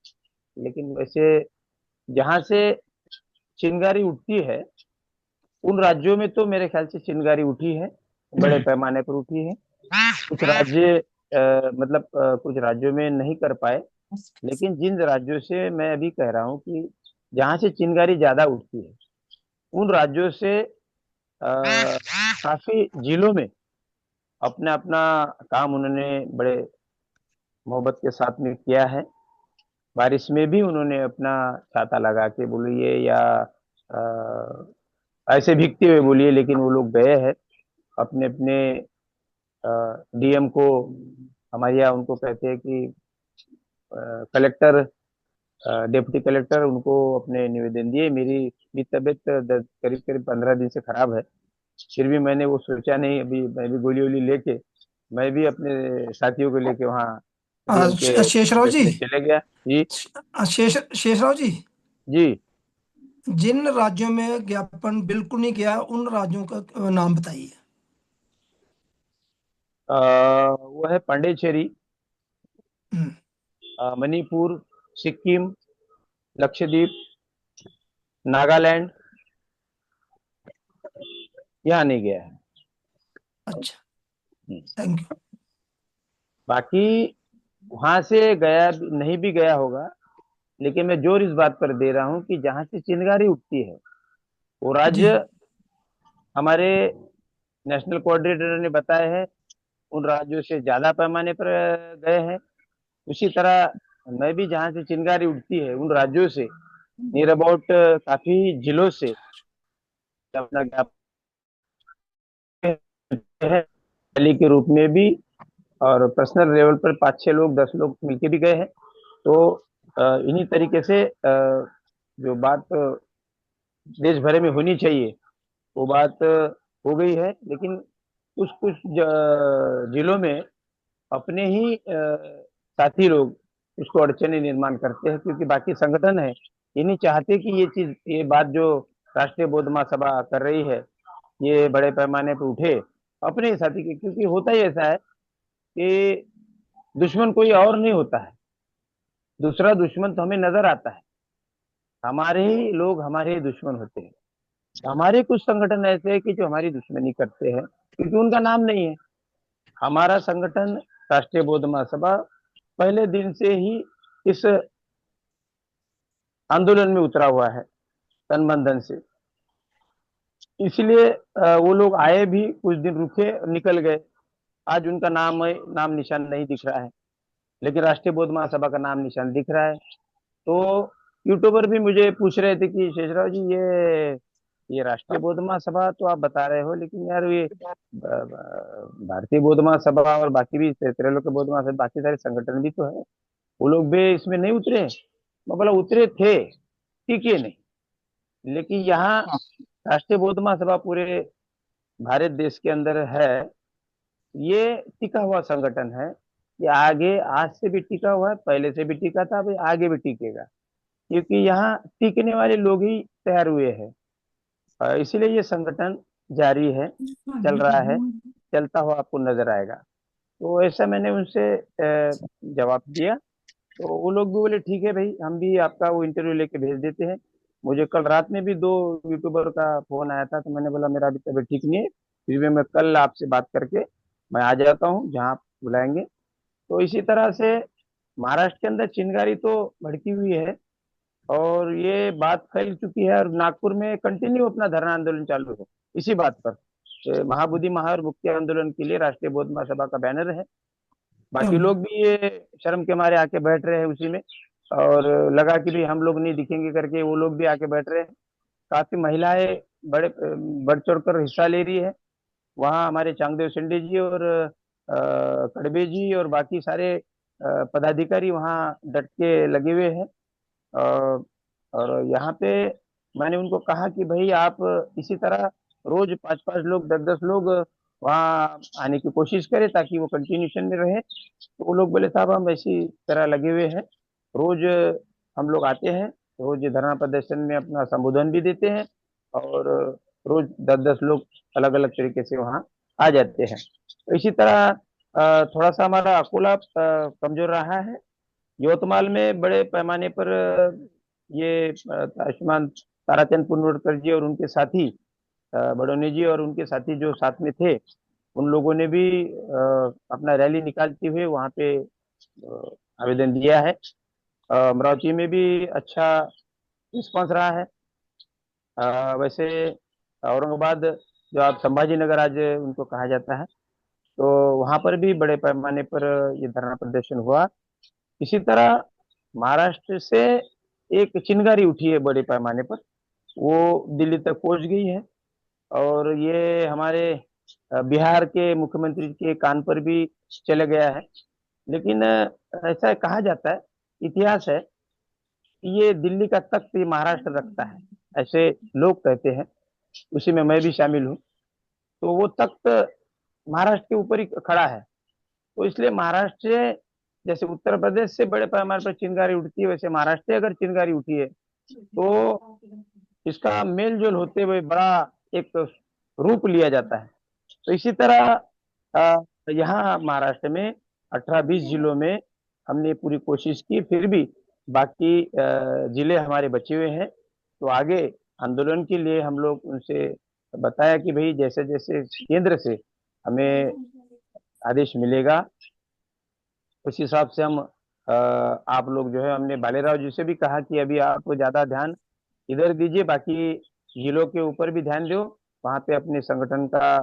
[SPEAKER 5] लेकिन वैसे जहां से चिंगारी उठती है उन राज्यों में तो मेरे ख्याल से चिंगारी उठी है, बड़े पैमाने पर उठी है। कुछ राज्य मतलब कुछ राज्यों में नहीं कर पाए, लेकिन जिन राज्यों से मैं अभी कह रहा हूँ कि जहां से चिंगारी ज्यादा उठती है, उन राज्यों से काफी जिलों में अपना अपना काम उन्होंने बड़े मोहब्बत के साथ में किया है। बारिश में भी उन्होंने अपना छाता लगा के बोलिए या ऐसे भीगते हुए बोलिए, लेकिन वो लोग गए हैं अपने अपने डीएम को, हमारे यहाँ उनको कहते हैं कि कलेक्टर, डिप्टी कलेक्टर, उनको अपने निवेदन दिए। मेरी भी तबीयत करीब करीब 15 दिन से खराब है, फिर भी मैंने वो सोचा नहीं, अभी मैं भी गोली वोली लेके मैं भी अपने साथियों को लेके वहाँ डीएम के
[SPEAKER 2] शेषराव
[SPEAKER 5] ऑफिस
[SPEAKER 2] जी,
[SPEAKER 5] में चले गया। जी
[SPEAKER 2] शेषराव जी,
[SPEAKER 5] जी।
[SPEAKER 2] जिन राज्यों में ज्ञापन बिल्कुल नहीं किया उन राज्यों का नाम बताइए।
[SPEAKER 5] वो है पांडेचेरी,
[SPEAKER 2] हम्म,
[SPEAKER 5] मणिपुर, सिक्किम, लक्षद्वीप, नागालैंड, यहाँ नहीं गया है।
[SPEAKER 2] अच्छा, थैंक यू।
[SPEAKER 5] बाकी वहां से गया नहीं भी गया होगा, लेकिन मैं जोर इस बात पर दे रहा हूँ कि जहां से चिंगारी उठती है वो
[SPEAKER 2] जी,
[SPEAKER 5] राज्य हमारे नेशनल कोऑर्डिनेटर ने बताया है, उन राज्यों से ज्यादा पैमाने पर गए हैं। उसी तरह मैं भी जहां से चिंगारी उठती है उन राज्यों से, नियर अबाउट काफी जिलों से अपना है रैली के रूप में भी, और पर्सनल लेवल पर 5-6 लोग 10 लोग मिलके भी गए हैं। तो इन्हीं तरीके से जो बात देश भर में होनी चाहिए वो बात हो गई है। लेकिन कुछ कुछ जिलों में अपने ही साथी लोग उसको अड़चने निर्माण करते हैं, क्योंकि बाकी संगठन है ये नहीं चाहते कि ये बात जो राष्ट्रीय बौद्ध महासभा कर रही है ये बड़े पैमाने पर उठे अपने ही साथी के। क्योंकि होता ही ऐसा है कि दुश्मन कोई और नहीं होता है, दूसरा दुश्मन तो हमें नजर आता है, हमारे ही लोग हमारे ही दुश्मन होते हैं। हमारे कुछ संगठन ऐसे हैं कि जो हमारी दुश्मनी करते हैं क्योंकि उनका नाम नहीं है। हमारा संगठन राष्ट्रीय बौद्ध महासभा पहले दिन से ही इस आंदोलन में उतरा हुआ है तन मन धन से, इसलिए वो लोग आए भी, कुछ दिन रुके, निकल गए। आज उनका नाम निशान नहीं दिख रहा है, लेकिन राष्ट्रीय बौद्ध महासभा का नाम निशान दिख रहा है। तो यूट्यूबर भी मुझे पूछ रहे थे कि शेषराव जी ये राष्ट्रीय बौद्ध महासभा तो आप बता रहे हो, लेकिन यार ये भारतीय बौद्ध महासभा और बाकी भी त्रैलोक्य बौद्ध महासभा बाकी सारे संगठन भी तो है, वो लोग भी इसमें नहीं उतरे। मैं बोला उतरे थे, टिके नहीं। लेकिन यहाँ राष्ट्रीय बौद्ध महासभा पूरे भारत देश के अंदर है, ये टिका हुआ संगठन है। ये आगे आज से भी टिका हुआ है, पहले से भी टिका था, अभी आगे भी टिकेगा, क्योंकि यहाँ टिकने वाले लोग ही तैयार हुए हैं। इसीलिए ये संगठन जारी है, चल रहा है, चलता हुआ आपको नजर आएगा। तो ऐसा मैंने उनसे जवाब दिया, तो वो लोग भी बोले ठीक है भाई, हम भी आपका वो इंटरव्यू लेके भेज देते हैं। मुझे कल रात में भी 2 यूट्यूबर का फोन आया था, तो मैंने बोला मेरा अभी तबीयत ठीक नहीं है, फिर भी मैं कल आपसे बात करके मैं आ जाता हूँ जहाँ आप बुलाएंगे। तो इसी तरह से महाराष्ट्र के अंदर चिनगारी तो भड़की हुई है और ये बात फैल चुकी है, और नागपुर में कंटिन्यू अपना धरना आंदोलन चालू है इसी बात पर। महाबोधि महा और मुक्ति आंदोलन के लिए राष्ट्रीय बौद्ध महासभा का बैनर है। बाकी लोग भी ये शर्म के मारे आके बैठ रहे हैं उसी में, और लगा कि भाई हम लोग नहीं दिखेंगे करके वो लोग भी आके बैठ रहे हैं। काफी महिलाएं बढ़ चढ़ कर हिस्सा ले रही है। वहाँ हमारे चांगदेव शिंदे जी और कड़बे जी और बाकी सारे पदाधिकारी वहाँ डट के लगे हुए हैं। और यहाँ पे मैंने उनको कहा कि भाई आप इसी तरह रोज 5-5 लोग 10-10 लोग वहाँ आने की कोशिश करें ताकि वो कंटिन्यूशन में रहे। तो वो लोग बोले साहब हम ऐसी तरह लगे हुए हैं, रोज हम लोग आते हैं, रोज धरना प्रदर्शन में अपना संबोधन भी देते हैं, और रोज 10-10 लोग अलग अलग तरीके से वहाँ आ जाते हैं। तो इसी तरह थोड़ा सा हमारा अकोला कमजोर रहा है। यवतमाल में बड़े पैमाने पर ये श्रीमान ताराचंद पुनवड़कर जी और उनके साथी बडोनी जी और उनके साथी जो साथ में थे, उन लोगों ने भी अपना रैली निकालते हुए वहाँ पे आवेदन दिया है। अमरावती में भी अच्छा रिस्पॉन्स रहा है। वैसे औरंगाबाद जो आप संभाजी नगर आज उनको कहा जाता है, तो वहाँ पर भी बड़े पैमाने पर ये धरना प्रदर्शन हुआ। इसी तरह महाराष्ट्र से एक चिनगारी उठी है बड़े पैमाने पर, वो दिल्ली तक पहुंच गई है, और ये हमारे बिहार के मुख्यमंत्री के कान पर भी चले गया है। लेकिन ऐसा कहा जाता है, इतिहास है कि ये दिल्ली का तख्त ये महाराष्ट्र रखता है, ऐसे लोग कहते हैं, उसी में मैं भी शामिल हूँ। तो वो तख्त महाराष्ट्र के ऊपर ही खड़ा है, तो इसलिए महाराष्ट्र से जैसे उत्तर प्रदेश से बड़े पैमाने पर चिनगारी उठती है, वैसे महाराष्ट्र से अगर चिनगारी उठी है तो इसका मेल जोल होते हुए बड़ा एक रूप लिया जाता है। तो इसी तरह यहाँ महाराष्ट्र में 18-20 जिलों में हमने पूरी कोशिश की, फिर भी बाकी जिले हमारे बचे हुए हैं। तो आगे आंदोलन के लिए हम लोग उनसे बताया कि भाई जैसे जैसे केंद्र से हमें आदेश मिलेगा उस हिसाब से हम आप लोग जो है, हमने बालेराव जी से भी कहा कि अभी आप ज्यादा ध्यान इधर दीजिए, बाकी जिलों के ऊपर भी ध्यान दो, वहाँ पे अपने संगठन का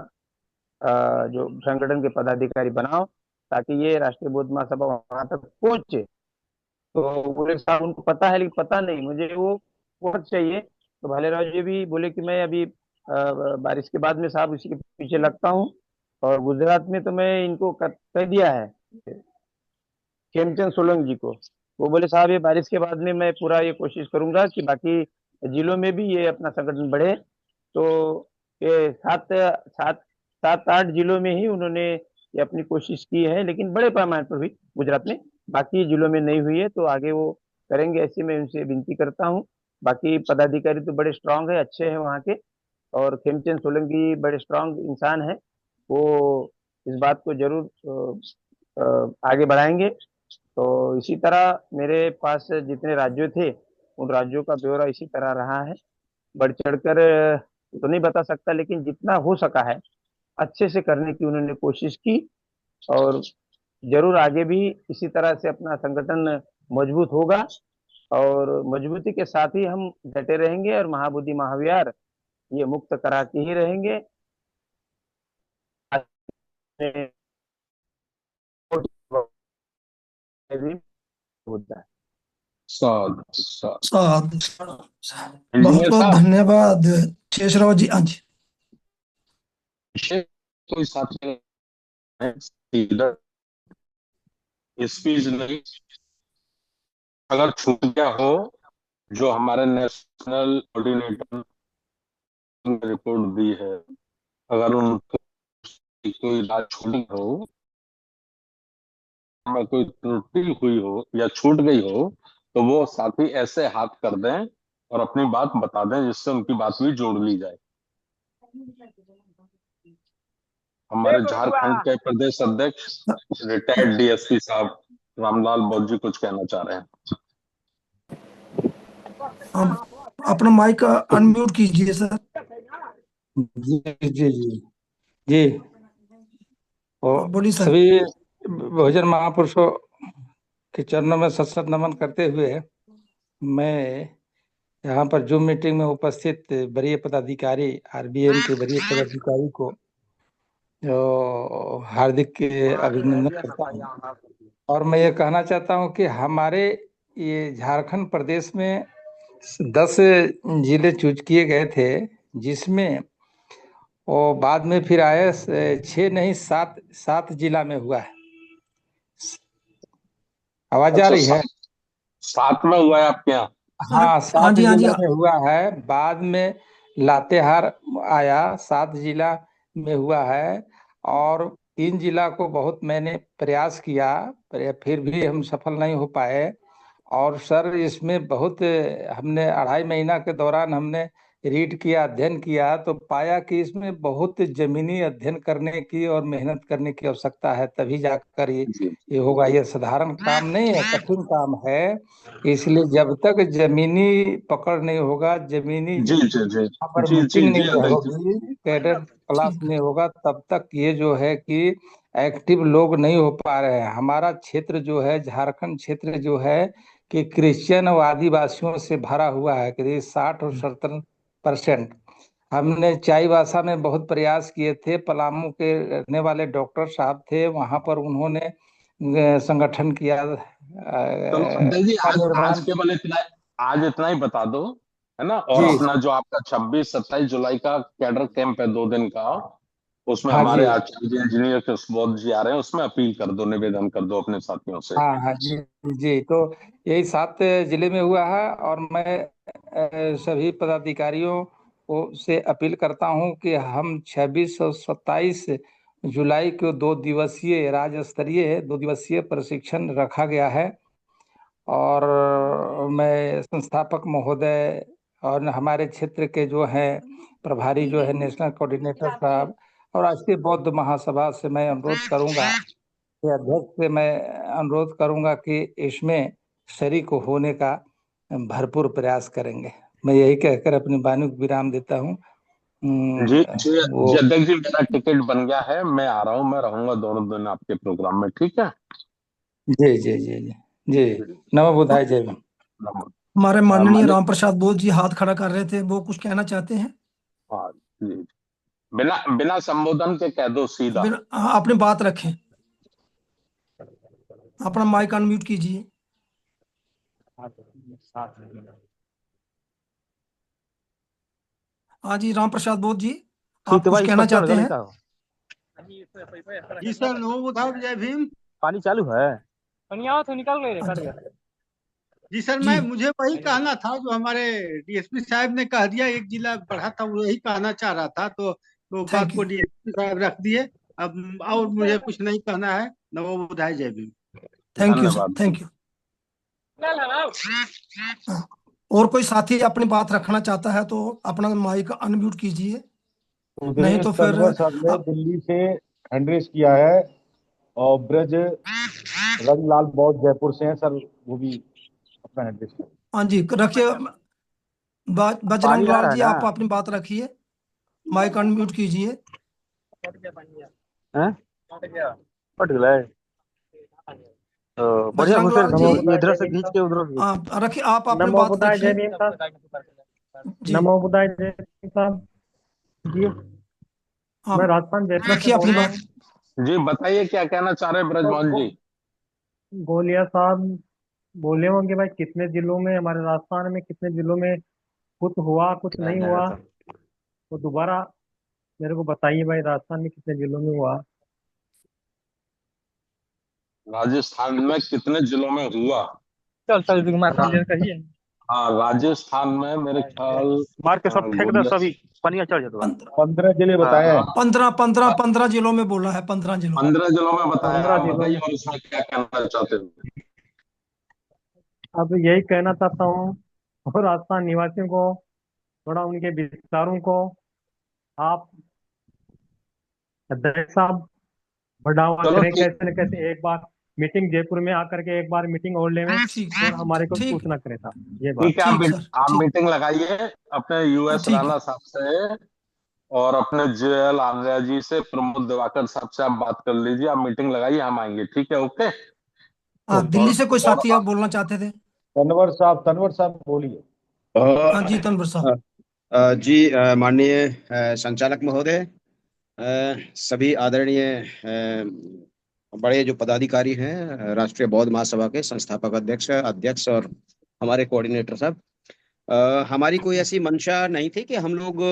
[SPEAKER 5] जो संगठन के पदाधिकारी बनाओ ताकि ये राष्ट्रीय बौद्ध महासभा वहां तक पहुंचे। तो बोले साहब उनको पता है लेकिन पता नहीं मुझे वो बहुत चाहिए। तो भालेराव जी भी बोले कि मैं अभी बारिश के बाद में साहब इसी के पीछे लगता हूँ, और गुजरात में तो मैं इनको कह दिया है खेमचंद सोलंकी जी को। वो बोले साहब ये बारिश के बाद में मैं पूरा ये कोशिश करूंगा कि बाकी जिलों में भी ये अपना संगठन बढ़े। तो ये 7-8 जिलों में ही उन्होंने ये अपनी कोशिश की है, लेकिन बड़े पैमाने पर भी गुजरात में, बाकी जिलों में नहीं हुई है। तो आगे वो करेंगे ऐसी मैं उनसे विनती करता हूँ। बाकी पदाधिकारी तो बड़े स्ट्रांग है, अच्छे हैं वहाँ के, और खेमचंद सोलंकी बड़े स्ट्रांग इंसान है, वो इस बात को जरूर आगे बढ़ाएंगे। तो इसी तरह मेरे पास जितने राज्य थे उन राज्यों का ब्यौरा इसी तरह रहा है। बढ़ चढ़कर तो नहीं बता सकता, लेकिन जितना हो सका है अच्छे से करने की उन्होंने कोशिश की, और जरूर आगे भी इसी तरह से अपना संगठन मजबूत होगा, और मजबूती के साथ ही हम डटे रहेंगे, और महाबोधि महाविहार ये मुक्त करा के ही रहेंगे। होता है।
[SPEAKER 3] साध साध
[SPEAKER 2] साध बहुत
[SPEAKER 3] इंजीनियर
[SPEAKER 2] बहुत
[SPEAKER 3] साहब,
[SPEAKER 2] धन्यवाद शेषराव जी। हाँ जी,
[SPEAKER 3] विषय कोई साथी इधर स्पीच नहीं, अगर छूट गया हो जो हमारे नेशनल कोऑर्डिनेटर ने रिपोर्ट दी है, अगर उनको कोई बात छूटी हो, में कोई त्रुटि हुई हो या छूट गई हो, तो वो साथी ऐसे हाथ कर दें और अपनी बात बता दें जिससे उनकी बात भी जोड़ ली जाए। हमारे झारखंड के प्रदेश अध्यक्ष रिटायर्ड डीएसपी साहब रामलाल बौद्ध जी कुछ कहना चाह रहे हैं।
[SPEAKER 2] अपना माइक अनम्यूट कीजिए सर।
[SPEAKER 8] जी जी जी जी। और
[SPEAKER 2] बोलिए सर।
[SPEAKER 8] सभी बहुजन महापुरुषों के चरणों में सत सत नमन करते हुए मैं यहाँ पर जूम मीटिंग में उपस्थित वरीय पदाधिकारी आरबीएम के वरीय पदाधिकारी को हार्दिक अभिनंदन करता हूँ। और मैं ये कहना चाहता हूँ कि हमारे ये झारखंड प्रदेश में 10 जिले चूज किए गए थे, जिसमें वो बाद में फिर आए 6 नहीं 7 जिला में हुआ है। आवाज आ
[SPEAKER 3] अच्छा,
[SPEAKER 8] रही है?
[SPEAKER 3] सात में हुआ है आपके यहाँ?
[SPEAKER 8] हाँ,
[SPEAKER 2] हाँ
[SPEAKER 8] 7
[SPEAKER 2] जी, हाँ जी।
[SPEAKER 8] जिला में हुआ है। बाद में लातेहार आया, 7 जिला में हुआ है। और 3 जिला को बहुत मैंने प्रयास किया, फिर भी हम सफल नहीं हो पाए। और सर इसमें बहुत हमने 2.5 महीना के दौरान हमने रीड किया, अध्ययन किया, तो पाया कि इसमें बहुत जमीनी अध्ययन करने की और मेहनत करने की आवश्यकता है, तभी जाकर ये होगा। ये साधारण काम नहीं है, कठिन काम है। इसलिए जब तक जमीनी पकड़ नहीं होगा, जमीनी
[SPEAKER 3] जी जी जी
[SPEAKER 8] यहाँ पर
[SPEAKER 3] जी जी
[SPEAKER 8] मीटिंग
[SPEAKER 3] जी
[SPEAKER 8] नहीं
[SPEAKER 3] अध्यक्ष जी।
[SPEAKER 8] होगी, कैडर क्लास नहीं होगा, तब तक ये जो है कि एक्टिव लोग नहीं हो पा रहे हैं। हमारा क्षेत्र जो है, झारखंड क्षेत्र जो है कि क्रिश्चियन और आदिवासियों से भरा हुआ है, करीब 60 और 70%। हमने चाईबासा में बहुत प्रयास किए थे, पलामू के रहने वाले डॉक्टर साहब थे, वहां पर उन्होंने संगठन किया,
[SPEAKER 3] चलो अध्यक्ष जी,
[SPEAKER 8] का
[SPEAKER 3] आज
[SPEAKER 8] निर्माण।
[SPEAKER 3] केवल इतना, आज इतना ही बता दो, है ना। और
[SPEAKER 8] जी
[SPEAKER 3] अपना जो आपका 26-27 जुलाई का कैडर कैंप है 2 दिन का, उसमें
[SPEAKER 8] हाँ
[SPEAKER 3] हमारे
[SPEAKER 8] जी,
[SPEAKER 3] आचार्य इंजीनियर कृष्णबोध जी आ रहे हैं, उसमें अपील कर दो, निवेदन कर दो अपने साथियों से।
[SPEAKER 8] हाँ हाँ जी जी। तो यही 7 जिले में हुआ है। और मैं सभी पदाधिकारियों को से अपील करता हूं कि हम 26 और 27 जुलाई को 2 दिवसीय राज्य स्तरीय 2 दिवसीय प्रशिक्षण रखा गया है। और मैं संस्थापक महोदय और हमारे क्षेत्र के जो हैं प्रभारी जो है नेशनल कोऑर्डिनेटर साहब और राष्ट्रीय बौद्ध महासभा से मैं अनुरोध करूंगा, के अध्यक्ष से मैं अनुरोध करूंगा कि इसमें शरीक होने का भरपूर प्रयास करेंगे। मैं यही कहकर अपनी वाणी को विराम देता हूँ।
[SPEAKER 3] जी जी जी
[SPEAKER 8] वो
[SPEAKER 3] अध्यक्ष जी, मेरा टिकट बन गया है, मैं आ रहा हूँ, मैं रहूंगा दोनों दिन आपके प्रोग्राम में, ठीक है।
[SPEAKER 8] जी जी जी जी जी। नमो बुद्धाय, जय भीम।
[SPEAKER 3] नमस्कार।
[SPEAKER 2] हमारे माननीय
[SPEAKER 3] मालिक,
[SPEAKER 2] राम प्रसाद बोस जी हाथ खड़ा कर रहे थे, वो कुछ कहना चाहते हैं?
[SPEAKER 3] हाँ जी, बिना बिना संबोधन के कह दो सीधा।
[SPEAKER 2] हाँ, अपनी बात रखें, अपना माइक अनम्यूट कीजिए। हाँ जी, राम प्रसाद बोस जी, आप कुछ कहना चाहते हैं?
[SPEAKER 9] जी सर, नमो बुद्धाय, जय भीम।
[SPEAKER 5] पानी चालू है।
[SPEAKER 2] हाँ जी
[SPEAKER 9] जी सर,
[SPEAKER 2] जी।
[SPEAKER 9] मुझे वही कहना था जो हमारे डीएसपी साहब ने कह दिया, एक जिला बढ़ा था, वही कहना चाह रहा था, तो बात
[SPEAKER 2] थैंक
[SPEAKER 9] को
[SPEAKER 2] यू,
[SPEAKER 9] डीएसपी साहब रख दिए। अब और मुझे कुछ नहीं कहना है। नमो बुद्धाय, जय भीम।
[SPEAKER 2] थैंक यू सर,
[SPEAKER 3] धन्यवाद।
[SPEAKER 2] Thank you. हाँ, और कोई साथी अपनी बात रखना चाहता है तो अपना माइक अनम्यूट कीजिए, नहीं तो फिर
[SPEAKER 10] तनवर साहब ने दिल्ली से हैंडरेस किया है। और ब्रज रंगलाल बौद्ध जयपुर से हैं सर, वो भी अपना हैंडरेस किया।
[SPEAKER 2] हाँ जी रखिए। बजरंग
[SPEAKER 5] पानी आ
[SPEAKER 2] लाल
[SPEAKER 5] रहा है
[SPEAKER 2] जी,
[SPEAKER 5] ना?
[SPEAKER 2] आप अपनी बात रखिए, माइक अनम्यूट कीजिए।
[SPEAKER 5] हैं? फट गया है। तो बढ़िया
[SPEAKER 2] बजरंग
[SPEAKER 5] घुसे,
[SPEAKER 2] लाल जी,
[SPEAKER 5] इधर से खींच के उधर से।
[SPEAKER 2] रखिए, आप अपनी
[SPEAKER 10] नमो
[SPEAKER 2] बात
[SPEAKER 10] बुद्धाय जय
[SPEAKER 2] रखिए
[SPEAKER 10] भीम साहब।
[SPEAKER 2] जी।
[SPEAKER 10] नमो बुद्धाय जय भीम साहब जी।
[SPEAKER 2] हाँ,
[SPEAKER 10] मैं राजस्थान जयपुर से
[SPEAKER 2] रखिए
[SPEAKER 10] बोल
[SPEAKER 2] अपनी
[SPEAKER 10] रहा
[SPEAKER 2] बात।
[SPEAKER 10] हूँ।
[SPEAKER 3] जी बताइए क्या कहना चाह रहे हैं
[SPEAKER 10] तो
[SPEAKER 3] ब्रजमोहन जी।
[SPEAKER 10] गोलिया साहब बोले होंगे भाई कितने जिलों में, हमारे राजस्थान में कितने जिलों में कुछ हुआ कुछ नहीं हुआ, तो दोबारा मेरे को बताइए भाई, राजस्थान में कितने जिलों में हुआ।
[SPEAKER 3] राजस्थान में कितने जिलों में हुआ?
[SPEAKER 10] चल चल मार कहिए।
[SPEAKER 3] हाँ, राजस्थान में मेरे ख्याल
[SPEAKER 10] मार के सब फेंक दो,
[SPEAKER 3] गोलिया,
[SPEAKER 10] सभी पनिया चढ़ जाता।
[SPEAKER 7] 15 जिले बताए हैं।
[SPEAKER 2] 15 जिलों में बोला है, 15 जिलों।
[SPEAKER 3] 15 जिलों में बताया।
[SPEAKER 10] 15
[SPEAKER 3] आप
[SPEAKER 10] जिलों
[SPEAKER 3] बताइए
[SPEAKER 10] में।
[SPEAKER 3] और उसमें क्या कहना चाहते हैं।
[SPEAKER 10] अब यही कहना चाहता हूँ और राजस्थान निवासियों को, थोड़ा उनके विचारों को आप अध्यक्ष साहब बढ़ावा
[SPEAKER 3] चलो
[SPEAKER 10] करें,
[SPEAKER 3] ठीक,
[SPEAKER 10] कैसे न कैसे एक बार मीटिंग जयपुर में आकर के एक बार मीटिंग और लेवे
[SPEAKER 2] ठीक
[SPEAKER 10] और हमारे को
[SPEAKER 2] ठीक
[SPEAKER 10] सूचना करे था ये बात।
[SPEAKER 3] ठीक है,
[SPEAKER 2] ठीक सर,
[SPEAKER 3] आप
[SPEAKER 2] ठीक
[SPEAKER 3] मीटिंग लगाइए अपने यूएस
[SPEAKER 2] ठीक
[SPEAKER 3] राणा
[SPEAKER 2] है।
[SPEAKER 3] साहब से और अपने जेएल आंध्रा जी से, प्रमोद दिवाकर साहब से आप बात कर लीजिए। आप मीटिंग लगाइए, हम आएंगे। ठीक है, ओके।
[SPEAKER 2] हाँ, दिल्ली से कोई
[SPEAKER 3] और
[SPEAKER 2] साथी आप बोलना चाहते थे?
[SPEAKER 11] तनवर साहब बोलिए।
[SPEAKER 2] हाँ जी, तनवर साहब।
[SPEAKER 12] जी, माननीय संचालक महोदय, सभी आदरणीय बड़े जो पदाधिकारी हैं, राष्ट्रीय बौद्ध महासभा के संस्थापक अध्यक्ष अध्यक्ष और हमारे कोऑर्डिनेटर साहब, हमारी कोई ऐसी मंशा नहीं थी कि हम लोग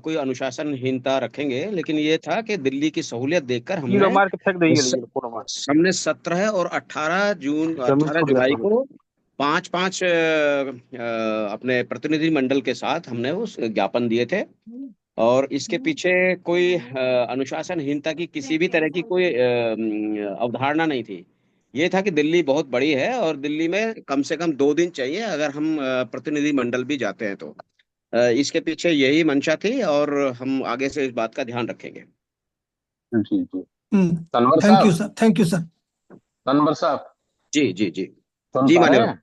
[SPEAKER 12] कोई अनुशासनहीनता रखेंगे, लेकिन ये था कि दिल्ली की सहूलियत देखकर
[SPEAKER 5] कीलो मार के फेंक देंगे
[SPEAKER 12] स-
[SPEAKER 5] पूरा मार।
[SPEAKER 12] हमने 17 और 18 जुलाई को 5-5 अपने प्रतिनिधि मंडल के साथ हमने उस ज्ञापन दिए थे। और इसके पीछे कोई अनुशासनहीनता की किसी भी तरह की कोई अवधारणा नहीं थी। ये था कि दिल्ली बहुत बड़ी है और दिल्ली में कम से कम 2 दिन चाहिए अगर हम प्रतिनिधि मंडल भी जाते हैं तो। इसके पीछे यही मंशा थी और हम आगे से इस बात का ध्यान रखेंगे।
[SPEAKER 3] जी जी, तनवर
[SPEAKER 2] थैंक यू
[SPEAKER 3] साहब,
[SPEAKER 2] sir, thank you sir.
[SPEAKER 3] Tanwar साहब
[SPEAKER 12] जी जी जी
[SPEAKER 3] सुन
[SPEAKER 12] जी
[SPEAKER 3] पा रहे
[SPEAKER 12] मान्यवर,
[SPEAKER 3] हैं?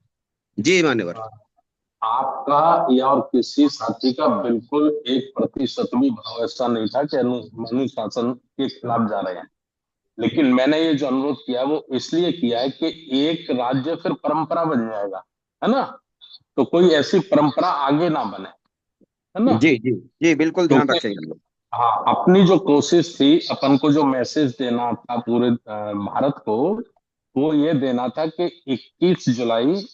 [SPEAKER 12] जी मान्यवर।
[SPEAKER 3] आपका या और किसी साथी का बिल्कुल 1% भी भाव ऐसा नहीं था कि अनुशासन के खिलाफ जा रहे हैं। लेकिन मैंने ये जो अनुरोध किया वो इसलिए किया है कि एक राज्य फिर परंपरा बन जाएगा, है ना? तो कोई ऐसी परंपरा आगे ना बने, है ना?
[SPEAKER 12] जी जी जी, बिल्कुल ध्यान
[SPEAKER 3] क्योंकि
[SPEAKER 12] रखेंगे।
[SPEAKER 3] हाँ, अपनी जो कोशिश थी, अपन को जो मैसेज देना था पूरे भारत को, वो ये देना था कि 21 जुलाई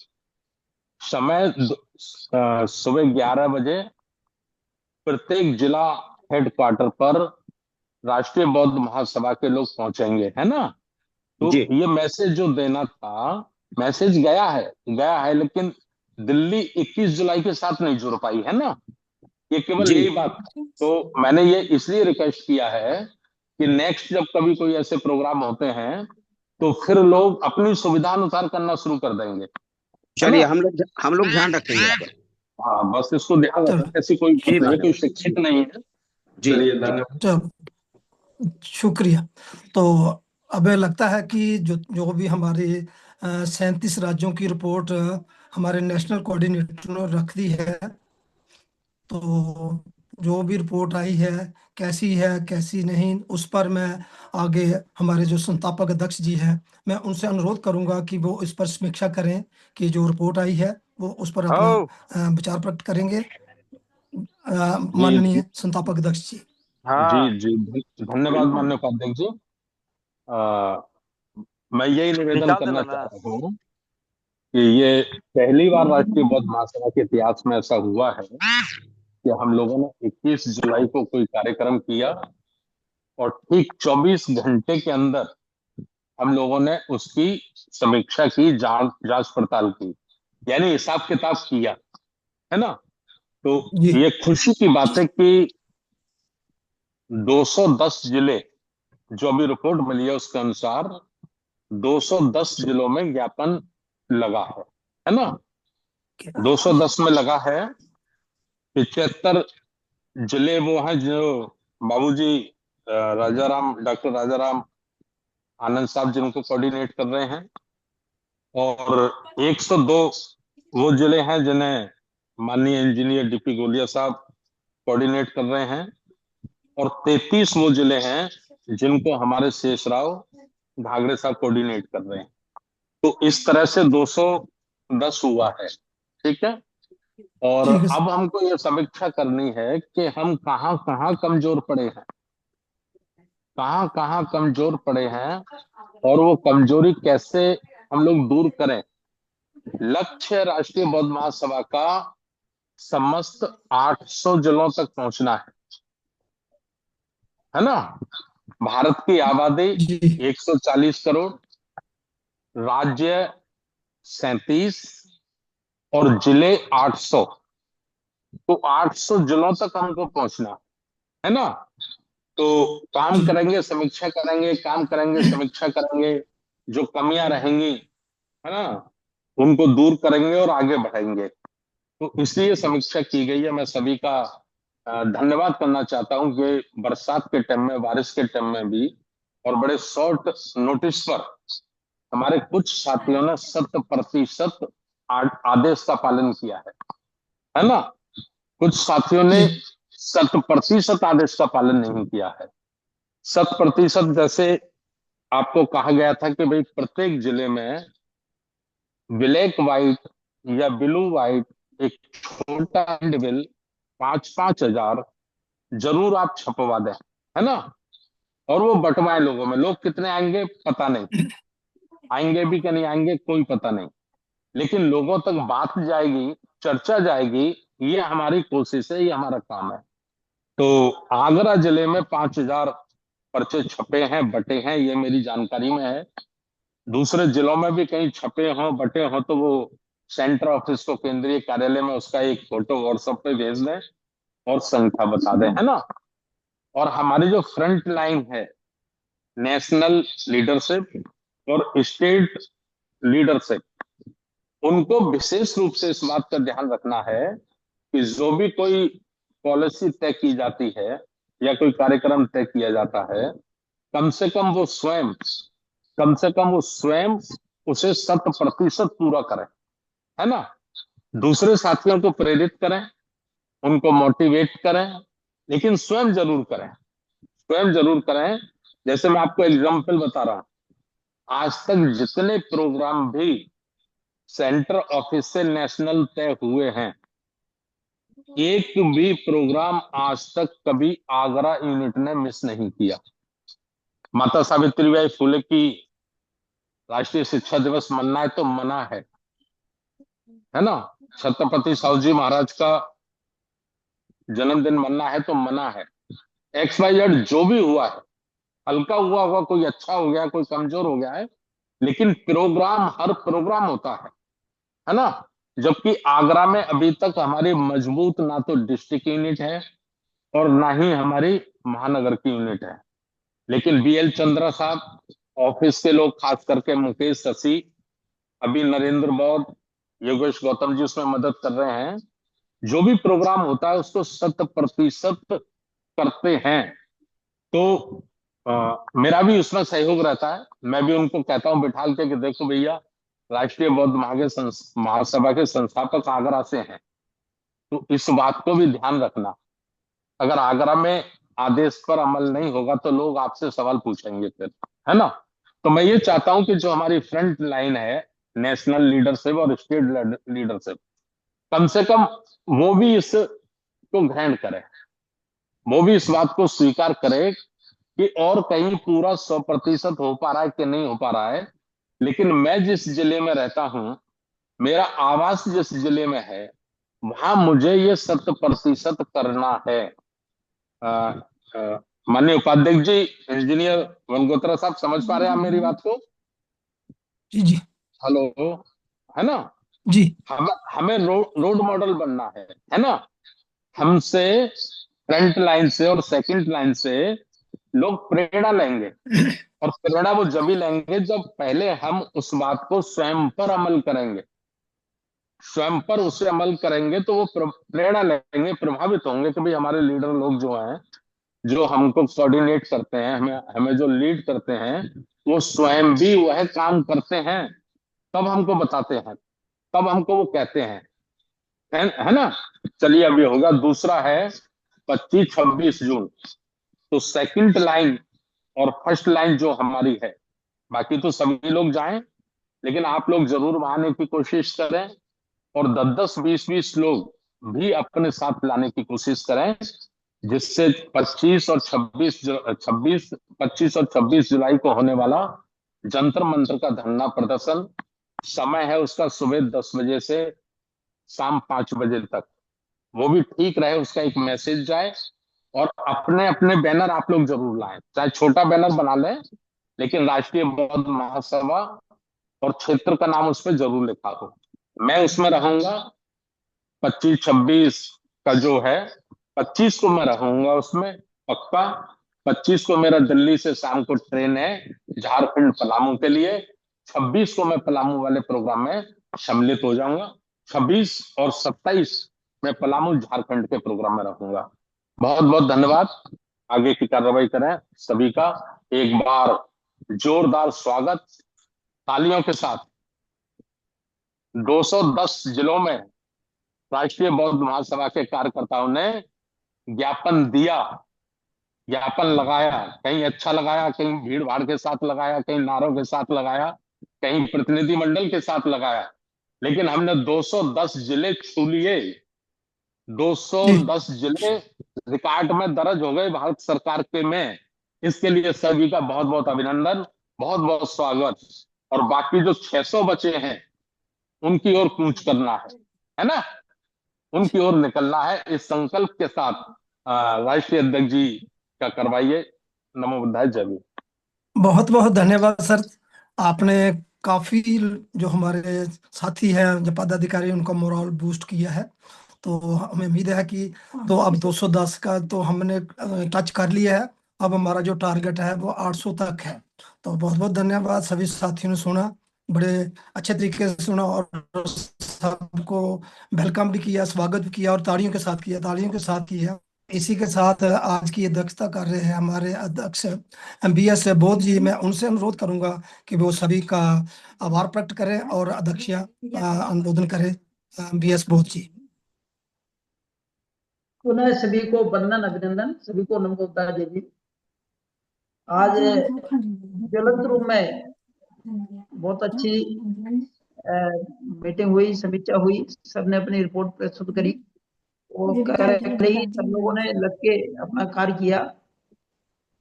[SPEAKER 3] समय सुबह 11 बजे प्रत्येक जिला हेडक्वार्टर पर राष्ट्रीय बौद्ध महासभा के लोग पहुंचेंगे, है ना? तो
[SPEAKER 12] जी
[SPEAKER 3] ये मैसेज जो देना था, मैसेज गया है, लेकिन दिल्ली 21 जुलाई के साथ नहीं जुड़ पाई, है ना? ये केवल
[SPEAKER 12] जी
[SPEAKER 3] यही बात। तो मैंने ये इसलिए रिक्वेस्ट किया है कि नेक्स्ट जब कभी कोई ऐसे प्रोग्राम होते हैं तो फिर लोग अपनी सुविधा अनुसार करना शुरू कर देंगे, है ना?
[SPEAKER 12] चलिए, हम लोग ध्यान रखेंगे इस पर।
[SPEAKER 3] हाँ, बस इसको ध्यान
[SPEAKER 2] चलो
[SPEAKER 3] रखें। ऐसी कोई
[SPEAKER 12] जी
[SPEAKER 3] बात नहीं है, कोई
[SPEAKER 12] मान्यवर,
[SPEAKER 3] शिक्षित नहीं है।
[SPEAKER 12] जी
[SPEAKER 3] चलिए,
[SPEAKER 12] जी
[SPEAKER 3] धन्यवाद।
[SPEAKER 2] चलो, शुक्रिया। तो अब लगता है कि जो जो भी हमारे 37 राज्यों की रिपोर्ट हमारे नेशनल कोऑर्डिनेटर ने रख दी है, तो जो भी रिपोर्ट आई है कैसी नहीं, उस पर मैं आगे हमारे जो संस्थापक अध्यक्ष जी हैं, मैं उनसे अनुरोध करूंगा कि वो इस पर समीक्षा करें कि जो रिपोर्ट आई है वो उस पर अपना विचार प्रकट करेंगे।
[SPEAKER 3] जी
[SPEAKER 2] माननीय संस्थापक अध्यक्ष जी।
[SPEAKER 5] हाँ
[SPEAKER 3] जी जी, धन्यवाद माननीय उपाध्यक्ष जी। मैं यही निवेदन
[SPEAKER 5] निकाल
[SPEAKER 3] करना
[SPEAKER 5] देना
[SPEAKER 3] चाह
[SPEAKER 5] ना।
[SPEAKER 3] रहा हूँ कि ये पहली बार राष्ट्रीय बौद्ध महासभा के इतिहास में ऐसा हुआ है कि हम लोगों ने 21 जुलाई को कोई कार्यक्रम किया और ठीक 24 घंटे के अंदर हम लोगों ने उसकी समीक्षा की, जांच पड़ताल की, यानी हिसाब किताब किया, है ना? तो
[SPEAKER 2] जी
[SPEAKER 3] ये खुशी की बात है कि 210 जिले, जो अभी रिपोर्ट मिली है उसके अनुसार 210 जिलों में ज्ञापन लगा है ना? 210 में लगा है। 75 जिले वो हैं जो बाबूजी डॉक्टर राजाराम आनंद साहब जिनको कोऑर्डिनेट कर रहे हैं, और 102 वो जिले हैं जिन्हें माननीय इंजीनियर डीपी गोलिया साहब कोऑर्डिनेट कर रहे हैं, और 33 वो जिले हैं जिनको हमारे शेषराव घागड़े साहब कोऑर्डिनेट कर रहे हैं। तो इस तरह से 210 हुआ है, ठीक है? और
[SPEAKER 2] ठीक है
[SPEAKER 3] अब हमको ये समीक्षा करनी है कि हम कहाँ कहाँ कमजोर पड़े हैं, कहाँ कहाँ कमजोर पड़े हैं, और वो कमजोरी कैसे हम लोग दूर करें। लक्ष्य राष्ट्रीय बौद्ध महासभा का समस्त 800 जिलों तक पहुंचना है ना? भारत की आबादी
[SPEAKER 2] जी
[SPEAKER 3] 140 करोड़, राज्य 37 और जिले 800। तो 800 जिलों तक हमको पहुंचना है ना? तो काम
[SPEAKER 2] जी
[SPEAKER 3] करेंगे, समीक्षा करेंगे, काम करेंगे, समीक्षा करेंगे, जो कमियां रहेंगी, है ना, उनको दूर करेंगे और आगे बढ़ेंगे। तो इसलिए समीक्षा की गई है। मैं सभी का धन्यवाद करना चाहता हूं कि बरसात के टाइम में, बारिश के टाइम में भी, और बड़े शॉर्ट नोटिस पर हमारे कुछ साथियों ने 100% आदेश का पालन किया है ना। कुछ साथियों ने 100% आदेश का पालन नहीं किया है। 100% जैसे आपको कहा गया था कि भाई प्रत्येक जिले में ब्लैक व्हाइट या ब्लू व्हाइट एक छोटा बिल 5-5 हजार जरूर आप छपवा दें, है ना। और वो बंटवाएं लोगों में। लोग कितने आएंगे पता नहीं, आएंगे भी कि नहीं आएंगे कोई पता नहीं, लेकिन लोगों तक बात जाएगी, चर्चा जाएगी। ये हमारी कोशिश है, ये हमारा काम है। तो आगरा जिले में 5,000 पर्चे छपे हैं, बटे हैं, ये मेरी जानकारी में है। दूसरे जिलों में भी कहीं छपे हों, बटे हों, तो वो सेंटर ऑफिस को, केंद्रीय कार्यालय में उसका एक फोटो व्हाट्सएप पे भेज दें और संख्या बता दें, है ना। और हमारी जो फ्रंट लाइन है, नेशनल लीडरशिप और स्टेट लीडरशिप, उनको विशेष रूप से इस बात का ध्यान रखना है कि जो भी कोई पॉलिसी तय की जाती है या कोई कार्यक्रम तय किया जाता है, कम से कम वो स्वयं उसे 100% पूरा करें, है ना। दूसरे साथियों को प्रेरित करें, उनको मोटिवेट करें, लेकिन स्वयं जरूर करें, स्वयं जरूर करें। जैसे मैं आपको एग्जाम्पल बता रहा हूं, आज तक जितने प्रोग्राम भी सेंटर ऑफिस से नेशनल तय हुए हैं, एक भी प्रोग्राम आज तक कभी आगरा यूनिट ने मिस नहीं किया। माता सावित्रीबाई फुले की राष्ट्रीय शिक्षा दिवस मनाना है तो मना है ना। छत्रपति साहू जी महाराज का जन्मदिन मनाना है तो मना है। XYZ जो भी हुआ है, हल्का हुआ होगा, कोई अच्छा हो गया, कोई कमजोर हो गया है, लेकिन प्रोग्राम, हर प्रोग्राम होता है ना। जबकि आगरा में अभी तक हमारी मजबूत ना तो डिस्ट्रिक्ट यूनिट है और ना ही हमारी महानगर की यूनिट है। लेकिन BL चंद्रा साहब, ऑफिस के लोग, खास करके मुकेश शशि, अभी नरेंद्र बौद्ध, योगेश गौतम जी उसमें मदद कर रहे हैं। जो भी प्रोग्राम होता है उसको 100% करते हैं। तो मेरा भी उसमें सहयोग रहता है। मैं भी उनको कहता हूं बिठाल के कि देखो भैया, राष्ट्रीय बौद्ध महासभा के संस्थापक आगरा से हैं, तो इस बात को भी ध्यान रखना। अगर आगरा में आदेश पर अमल नहीं होगा तो लोग आपसे सवाल पूछेंगे फिर, है ना। तो मैं ये चाहता हूं कि जो हमारी फ्रंट लाइन है, नेशनल लीडरशिप और स्टेट लीडरशिप, कम से कम वो भी इसको ग्रहण करे, वो भी इस बात को स्वीकार करे कि और कहीं पूरा 100% हो पा रहा है कि नहीं हो पा रहा है। लेकिन मैं जिस जिले में रहता हूं, मेरा आवास जिस जिले में है, वहां मुझे ये 100% करना है। माननीय उपाध्यक्ष जी, इंजीनियर वनगोत्रा साहब, समझ पा रहे हैं आप मेरी बात को?
[SPEAKER 2] जी जी।
[SPEAKER 3] हेलो, है ना।
[SPEAKER 2] जी।
[SPEAKER 3] हमें रोड मॉडल बनना है ना। हमसे फ्रंट लाइन से और सेकंड लाइन से लोग प्रेरणा लेंगे, और प्रेरणा वो जब भी लेंगे जब पहले हम उस बात को स्वयं पर अमल करेंगे। स्वयं पर उसे अमल करेंगे तो वो प्रेरणा लेंगे, प्रभावित होंगे कि भाई हमारे लीडर लोग जो हैं, जो हमको कोऑर्डिनेट करते हैं, हमें हमें जो लीड करते हैं, वो स्वयं भी वह काम करते हैं, तब हमको बताते हैं, तब हमको वो कहते हैं, है ना। चलिए, अभी होगा। दूसरा है 25-26 जून। तो सेकंड लाइन और फर्स्ट लाइन जो हमारी है, बाकी तो सभी लोग जाएं, लेकिन आप लोग जरूर वहां आने की कोशिश करें, और 10-10, 20-20 लोग भी अपने साथ लाने की कोशिश करें, जिससे 25 और 26 जुलाई को होने वाला जंतर मंतर का धरना प्रदर्शन, समय है उसका सुबह 10 बजे से शाम 5 बजे तक, वो भी ठीक रहे, उसका एक मैसेज जाए। और अपने अपने बैनर आप लोग जरूर लाएं, चाहे छोटा बैनर बना लें, लेकिन राष्ट्रीय बौद्ध महासभा और क्षेत्र का नाम उस पर जरूर लिखा हो। मैं उसमें रहूंगा। 25-26 का जो है, 25 को मैं रहूंगा उसमें पक्का। 25 को मेरा दिल्ली से शाम को ट्रेन है झारखंड पलामू के लिए। 26 को मैं पलामू वाले प्रोग्राम में सम्मिलित हो जाऊंगा। 26 और 27 मैं पलामू झारखंड के प्रोग्राम में रहूंगा। बहुत बहुत धन्यवाद। आगे की कार्रवाई करें। सभी का एक बार जोरदार स्वागत तालियों के साथ 210 जिलों में राष्ट्रीय बौद्ध महासभा के कार्यकर्ताओं ने ज्ञापन दिया, ज्ञापन लगाया। कहीं अच्छा लगाया, कहीं भीड़ भाड़ के साथ लगाया, कहीं नारों के साथ लगाया, कहीं प्रतिनिधिमंडल के साथ लगाया, लेकिन हमने 210 जिले छू लिए। 210 जिले रिकॉर्ड में दर्ज हो गए भारत सरकार के में। इसके लिए सभी का बहुत बहुत अभिनंदन, बहुत बहुत स्वागत। और बाकी जो 600 बचे हैं उनकी ओर कूच करना है ना, उनकी ओर निकलना है। इस संकल्प के साथ राष्ट्रीय अध्यक्ष जी का करवाइए। नमो बुद्धाय, जय भीम।
[SPEAKER 2] बहुत बहुत धन्यवाद सर। आपने काफी जो हमारे साथी हैं, जो पदाधिकारी, उनका मोरल बूस्ट किया है। तो हमें उम्मीद है कि तो अब 210 का तो हमने टच कर लिया है। अब हमारा जो टारगेट है वो 800 तक है। तो बहुत बहुत धन्यवाद। सभी साथियों ने सुना, बड़े अच्छे तरीके से सुना और सबको वेलकम भी किया, स्वागत भी किया और तालियों के साथ किया, तालियों के साथ किया। इसी के साथ आज की अध्यक्षता कर रहे हैं हमारे अध्यक्ष MBS बोध जी। मैं उनसे अनुरोध करूंगा कि वो सभी का आभार प्रकट करें और अध्यक्ष अनुमोदन करें। MBS बोध जी।
[SPEAKER 1] पुनः सभी को वंदन, अभिनंदन, सभी को नमस्कार, जय भीम। आज ज्वलंत रूप में बहुत अच्छी मीटिंग हुई, समीक्षा हुई, सबने अपनी रिपोर्ट प्रस्तुत करी और कई सब लोगों ने लग के अपना कार्य किया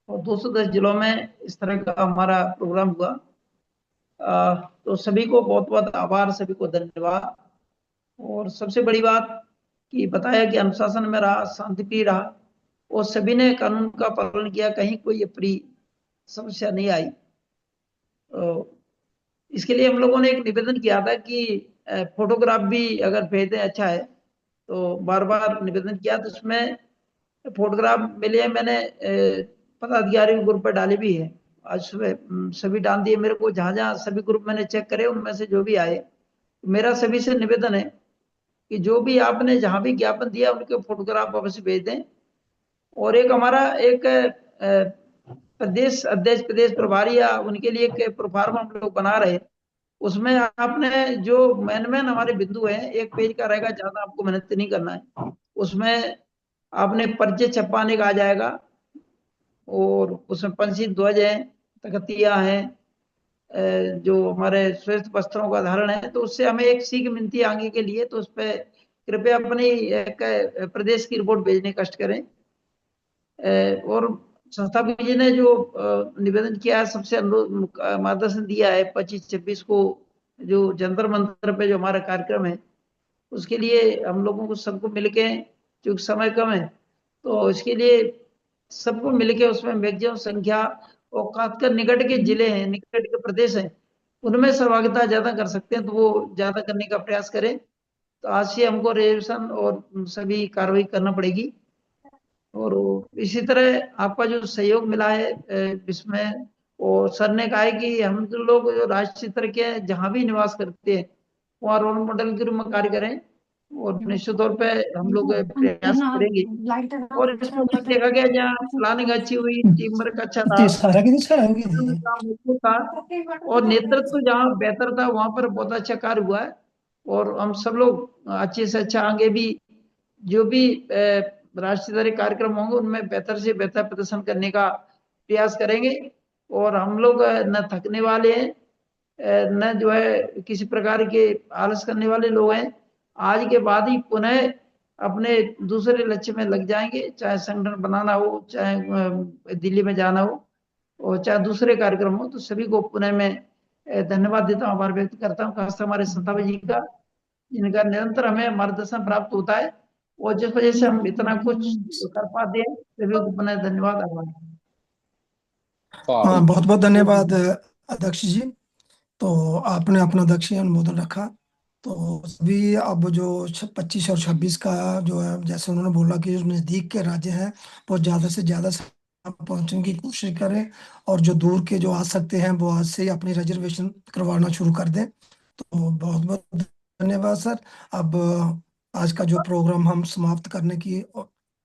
[SPEAKER 1] और 210 जिलों में इस तरह का हमारा प्रोग्राम हुआ। तो सभी को बहुत बहुत आभार, सभी को धन्यवाद। और सबसे बड़ी बात कि बताया कि अनुशासन में रहा, शांतिप्रिय रहा और सभी ने कानून का पालन किया, कहीं कोई अप्रिय समस्या नहीं आई। इसके लिए हम लोगों ने एक निवेदन किया था कि फोटोग्राफ भी अगर भेज दें अच्छा है, तो बार बार निवेदन किया। तो उसमें फोटोग्राफ मिले, मैंने पदाधिकारी ग्रुप पर डाले भी है। आज सुबह सभी डाल दिए मेरे को, जहां जहां सभी ग्रुप मैंने चेक करे, उनमें से जो भी आए, मेरा सभी से निवेदन है कि जो भी आपने जहां भी ज्ञापन दिया उनके फोटोग्राफ अवश्य भेज दें। और एक हमारा एक प्रदेश अध्यक्ष, प्रदेश प्रभारी या उनके लिए एक प्रोफार्म हम लोग बना रहे, उसमें आपने जो मेन हमारे बिंदु हैं, एक पेज का रहेगा, ज्यादा आपको मेहनत नहीं करना है। उसमें आपने परिचय छपाने का आ जाएगा और उसमें पंछी ध्वज है, तख्तियां हैं, जो हमारे श्रेष्ठ वस्त्रों का धारण है। तो उससे हमें एक सीख मिलती है आगे के लिए। तो उस पर कृपया अपनी एक प्रदेश की रिपोर्ट भेजने का कष्ट करें। और संस्थापक जी ने जो निवेदन किया है, सबसे अनुरोध मार्गदर्शन दिया है 25-26 को जो जंतर मंतर पे जो हमारा कार्यक्रम है, उसके लिए हम लोगों को सबको मिलके, जो समय कम है तो इसके लिए सबको मिलके उसमें मैक्सिमम संख्या और खासकर निकट के जिले हैं, निकट के प्रदेश हैं, उनमें सहभागिता ज्यादा कर सकते हैं तो वो ज्यादा करने का प्रयास करें। तो आज से हमको रिजर्वेशन और सभी कार्रवाई करना पड़ेगी। और इसी तरह आपका जो सहयोग मिला है इसमें, और सर ने कहा है कि हम जो लोग जो राष्ट्रीय स्तर के जहां भी निवास करते हैं वहाँ रोल मॉडल के रूप में कार्य करें और निश्चित तौर पे हम लोग प्रयास करेंगे। और इसमें भी देखा गया जहाँ प्लानिंग अच्छी हुई, टीम वर्क अच्छा था, काम मजबूत था और नेतृत्व जहाँ बेहतर था वहां पर बहुत अच्छा कार्य हुआ है। और हम सब लोग अच्छे से अच्छा आगे भी जो भी राष्ट्रीय स्तरीय कार्यक्रम होंगे उनमें बेहतर से बेहतर प्रदर्शन करने का प्रयास करेंगे। और हम लोग न थकने वाले हैं, न जो है किसी प्रकार के आलस करने वाले लोग हैं। आज के बाद ही पुनः अपने दूसरे लक्ष्य में लग जाएंगे, चाहे संगठन बनाना हो, चाहे दिल्ली में जाना हो और चाहे दूसरे कार्यक्रम हो। तो सभी को पुनः मैं धन्यवाद देता हूँ, आभार व्यक्त करता हूँ, खासकर हमारे संस्थापक जी का, जिनका निरंतर हमें मार्गदर्शन प्राप्त होता है और जिस वजह से हम इतना कुछ कर पाते हैं। सभी को पुनः धन्यवाद, आभार।
[SPEAKER 2] बहुत बहुत धन्यवाद अध्यक्ष जी। तो आपने अपना अध्यक्षीय अनुमोदन रखा। तो सभी अब जो 25 और 26 का जो है, जैसे उन्होंने बोला कि जो नज़दीक के राज्य हैं वो ज़्यादा से ज़्यादा पहुंचने की कोशिश करें और जो दूर के जो आ सकते हैं वो आज से ही अपनी रिजर्वेशन करवाना शुरू कर दें। तो बहुत बहुत धन्यवाद सर। अब आज का जो प्रोग्राम हम समाप्त करने की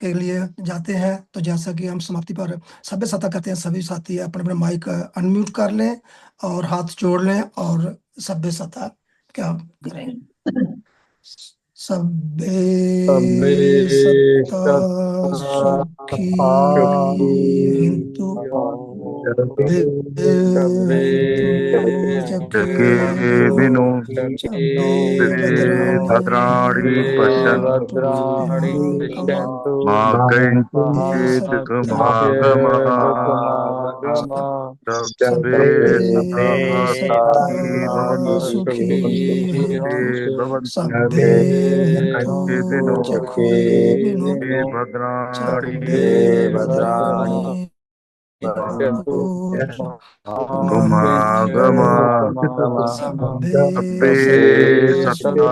[SPEAKER 2] के लिए जाते हैं। तो जैसा कि हम समाप्ति पर सभ्य सत्ता करते हैं, सभी साथी अपने अपने माइक अनम्यूट कर लें और हाथ जोड़ लें और सभ्य सत्ता क्या करें। सभ्य सत्ता सुखी हिंदू
[SPEAKER 13] बिनु
[SPEAKER 2] भद्राणि
[SPEAKER 13] भद्राणि पश्यन्तु मा कञ्चित् समागमः सभ्ये सत्ताः भवन्तु
[SPEAKER 2] सभ्ये
[SPEAKER 13] बिनु भद्राणि समागम सभ्ये सत्ता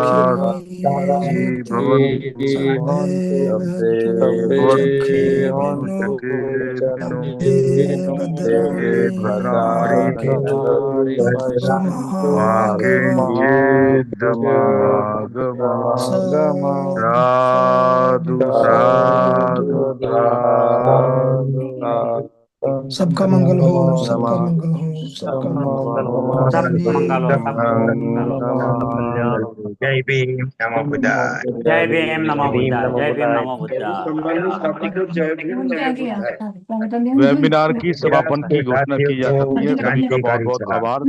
[SPEAKER 13] साधु साधु
[SPEAKER 2] सबका मंगल हो, सबका मंगल हो, सबका मंगल हो,
[SPEAKER 13] जय भीम नमो बुद्धाय।
[SPEAKER 14] जय भीम नमो बुद्धाय। जय भीम नमो बुद्धाय।
[SPEAKER 13] वेबिनार की समापन की घोषणा की जा सकती है। सभी का बहुत बहुत आभार।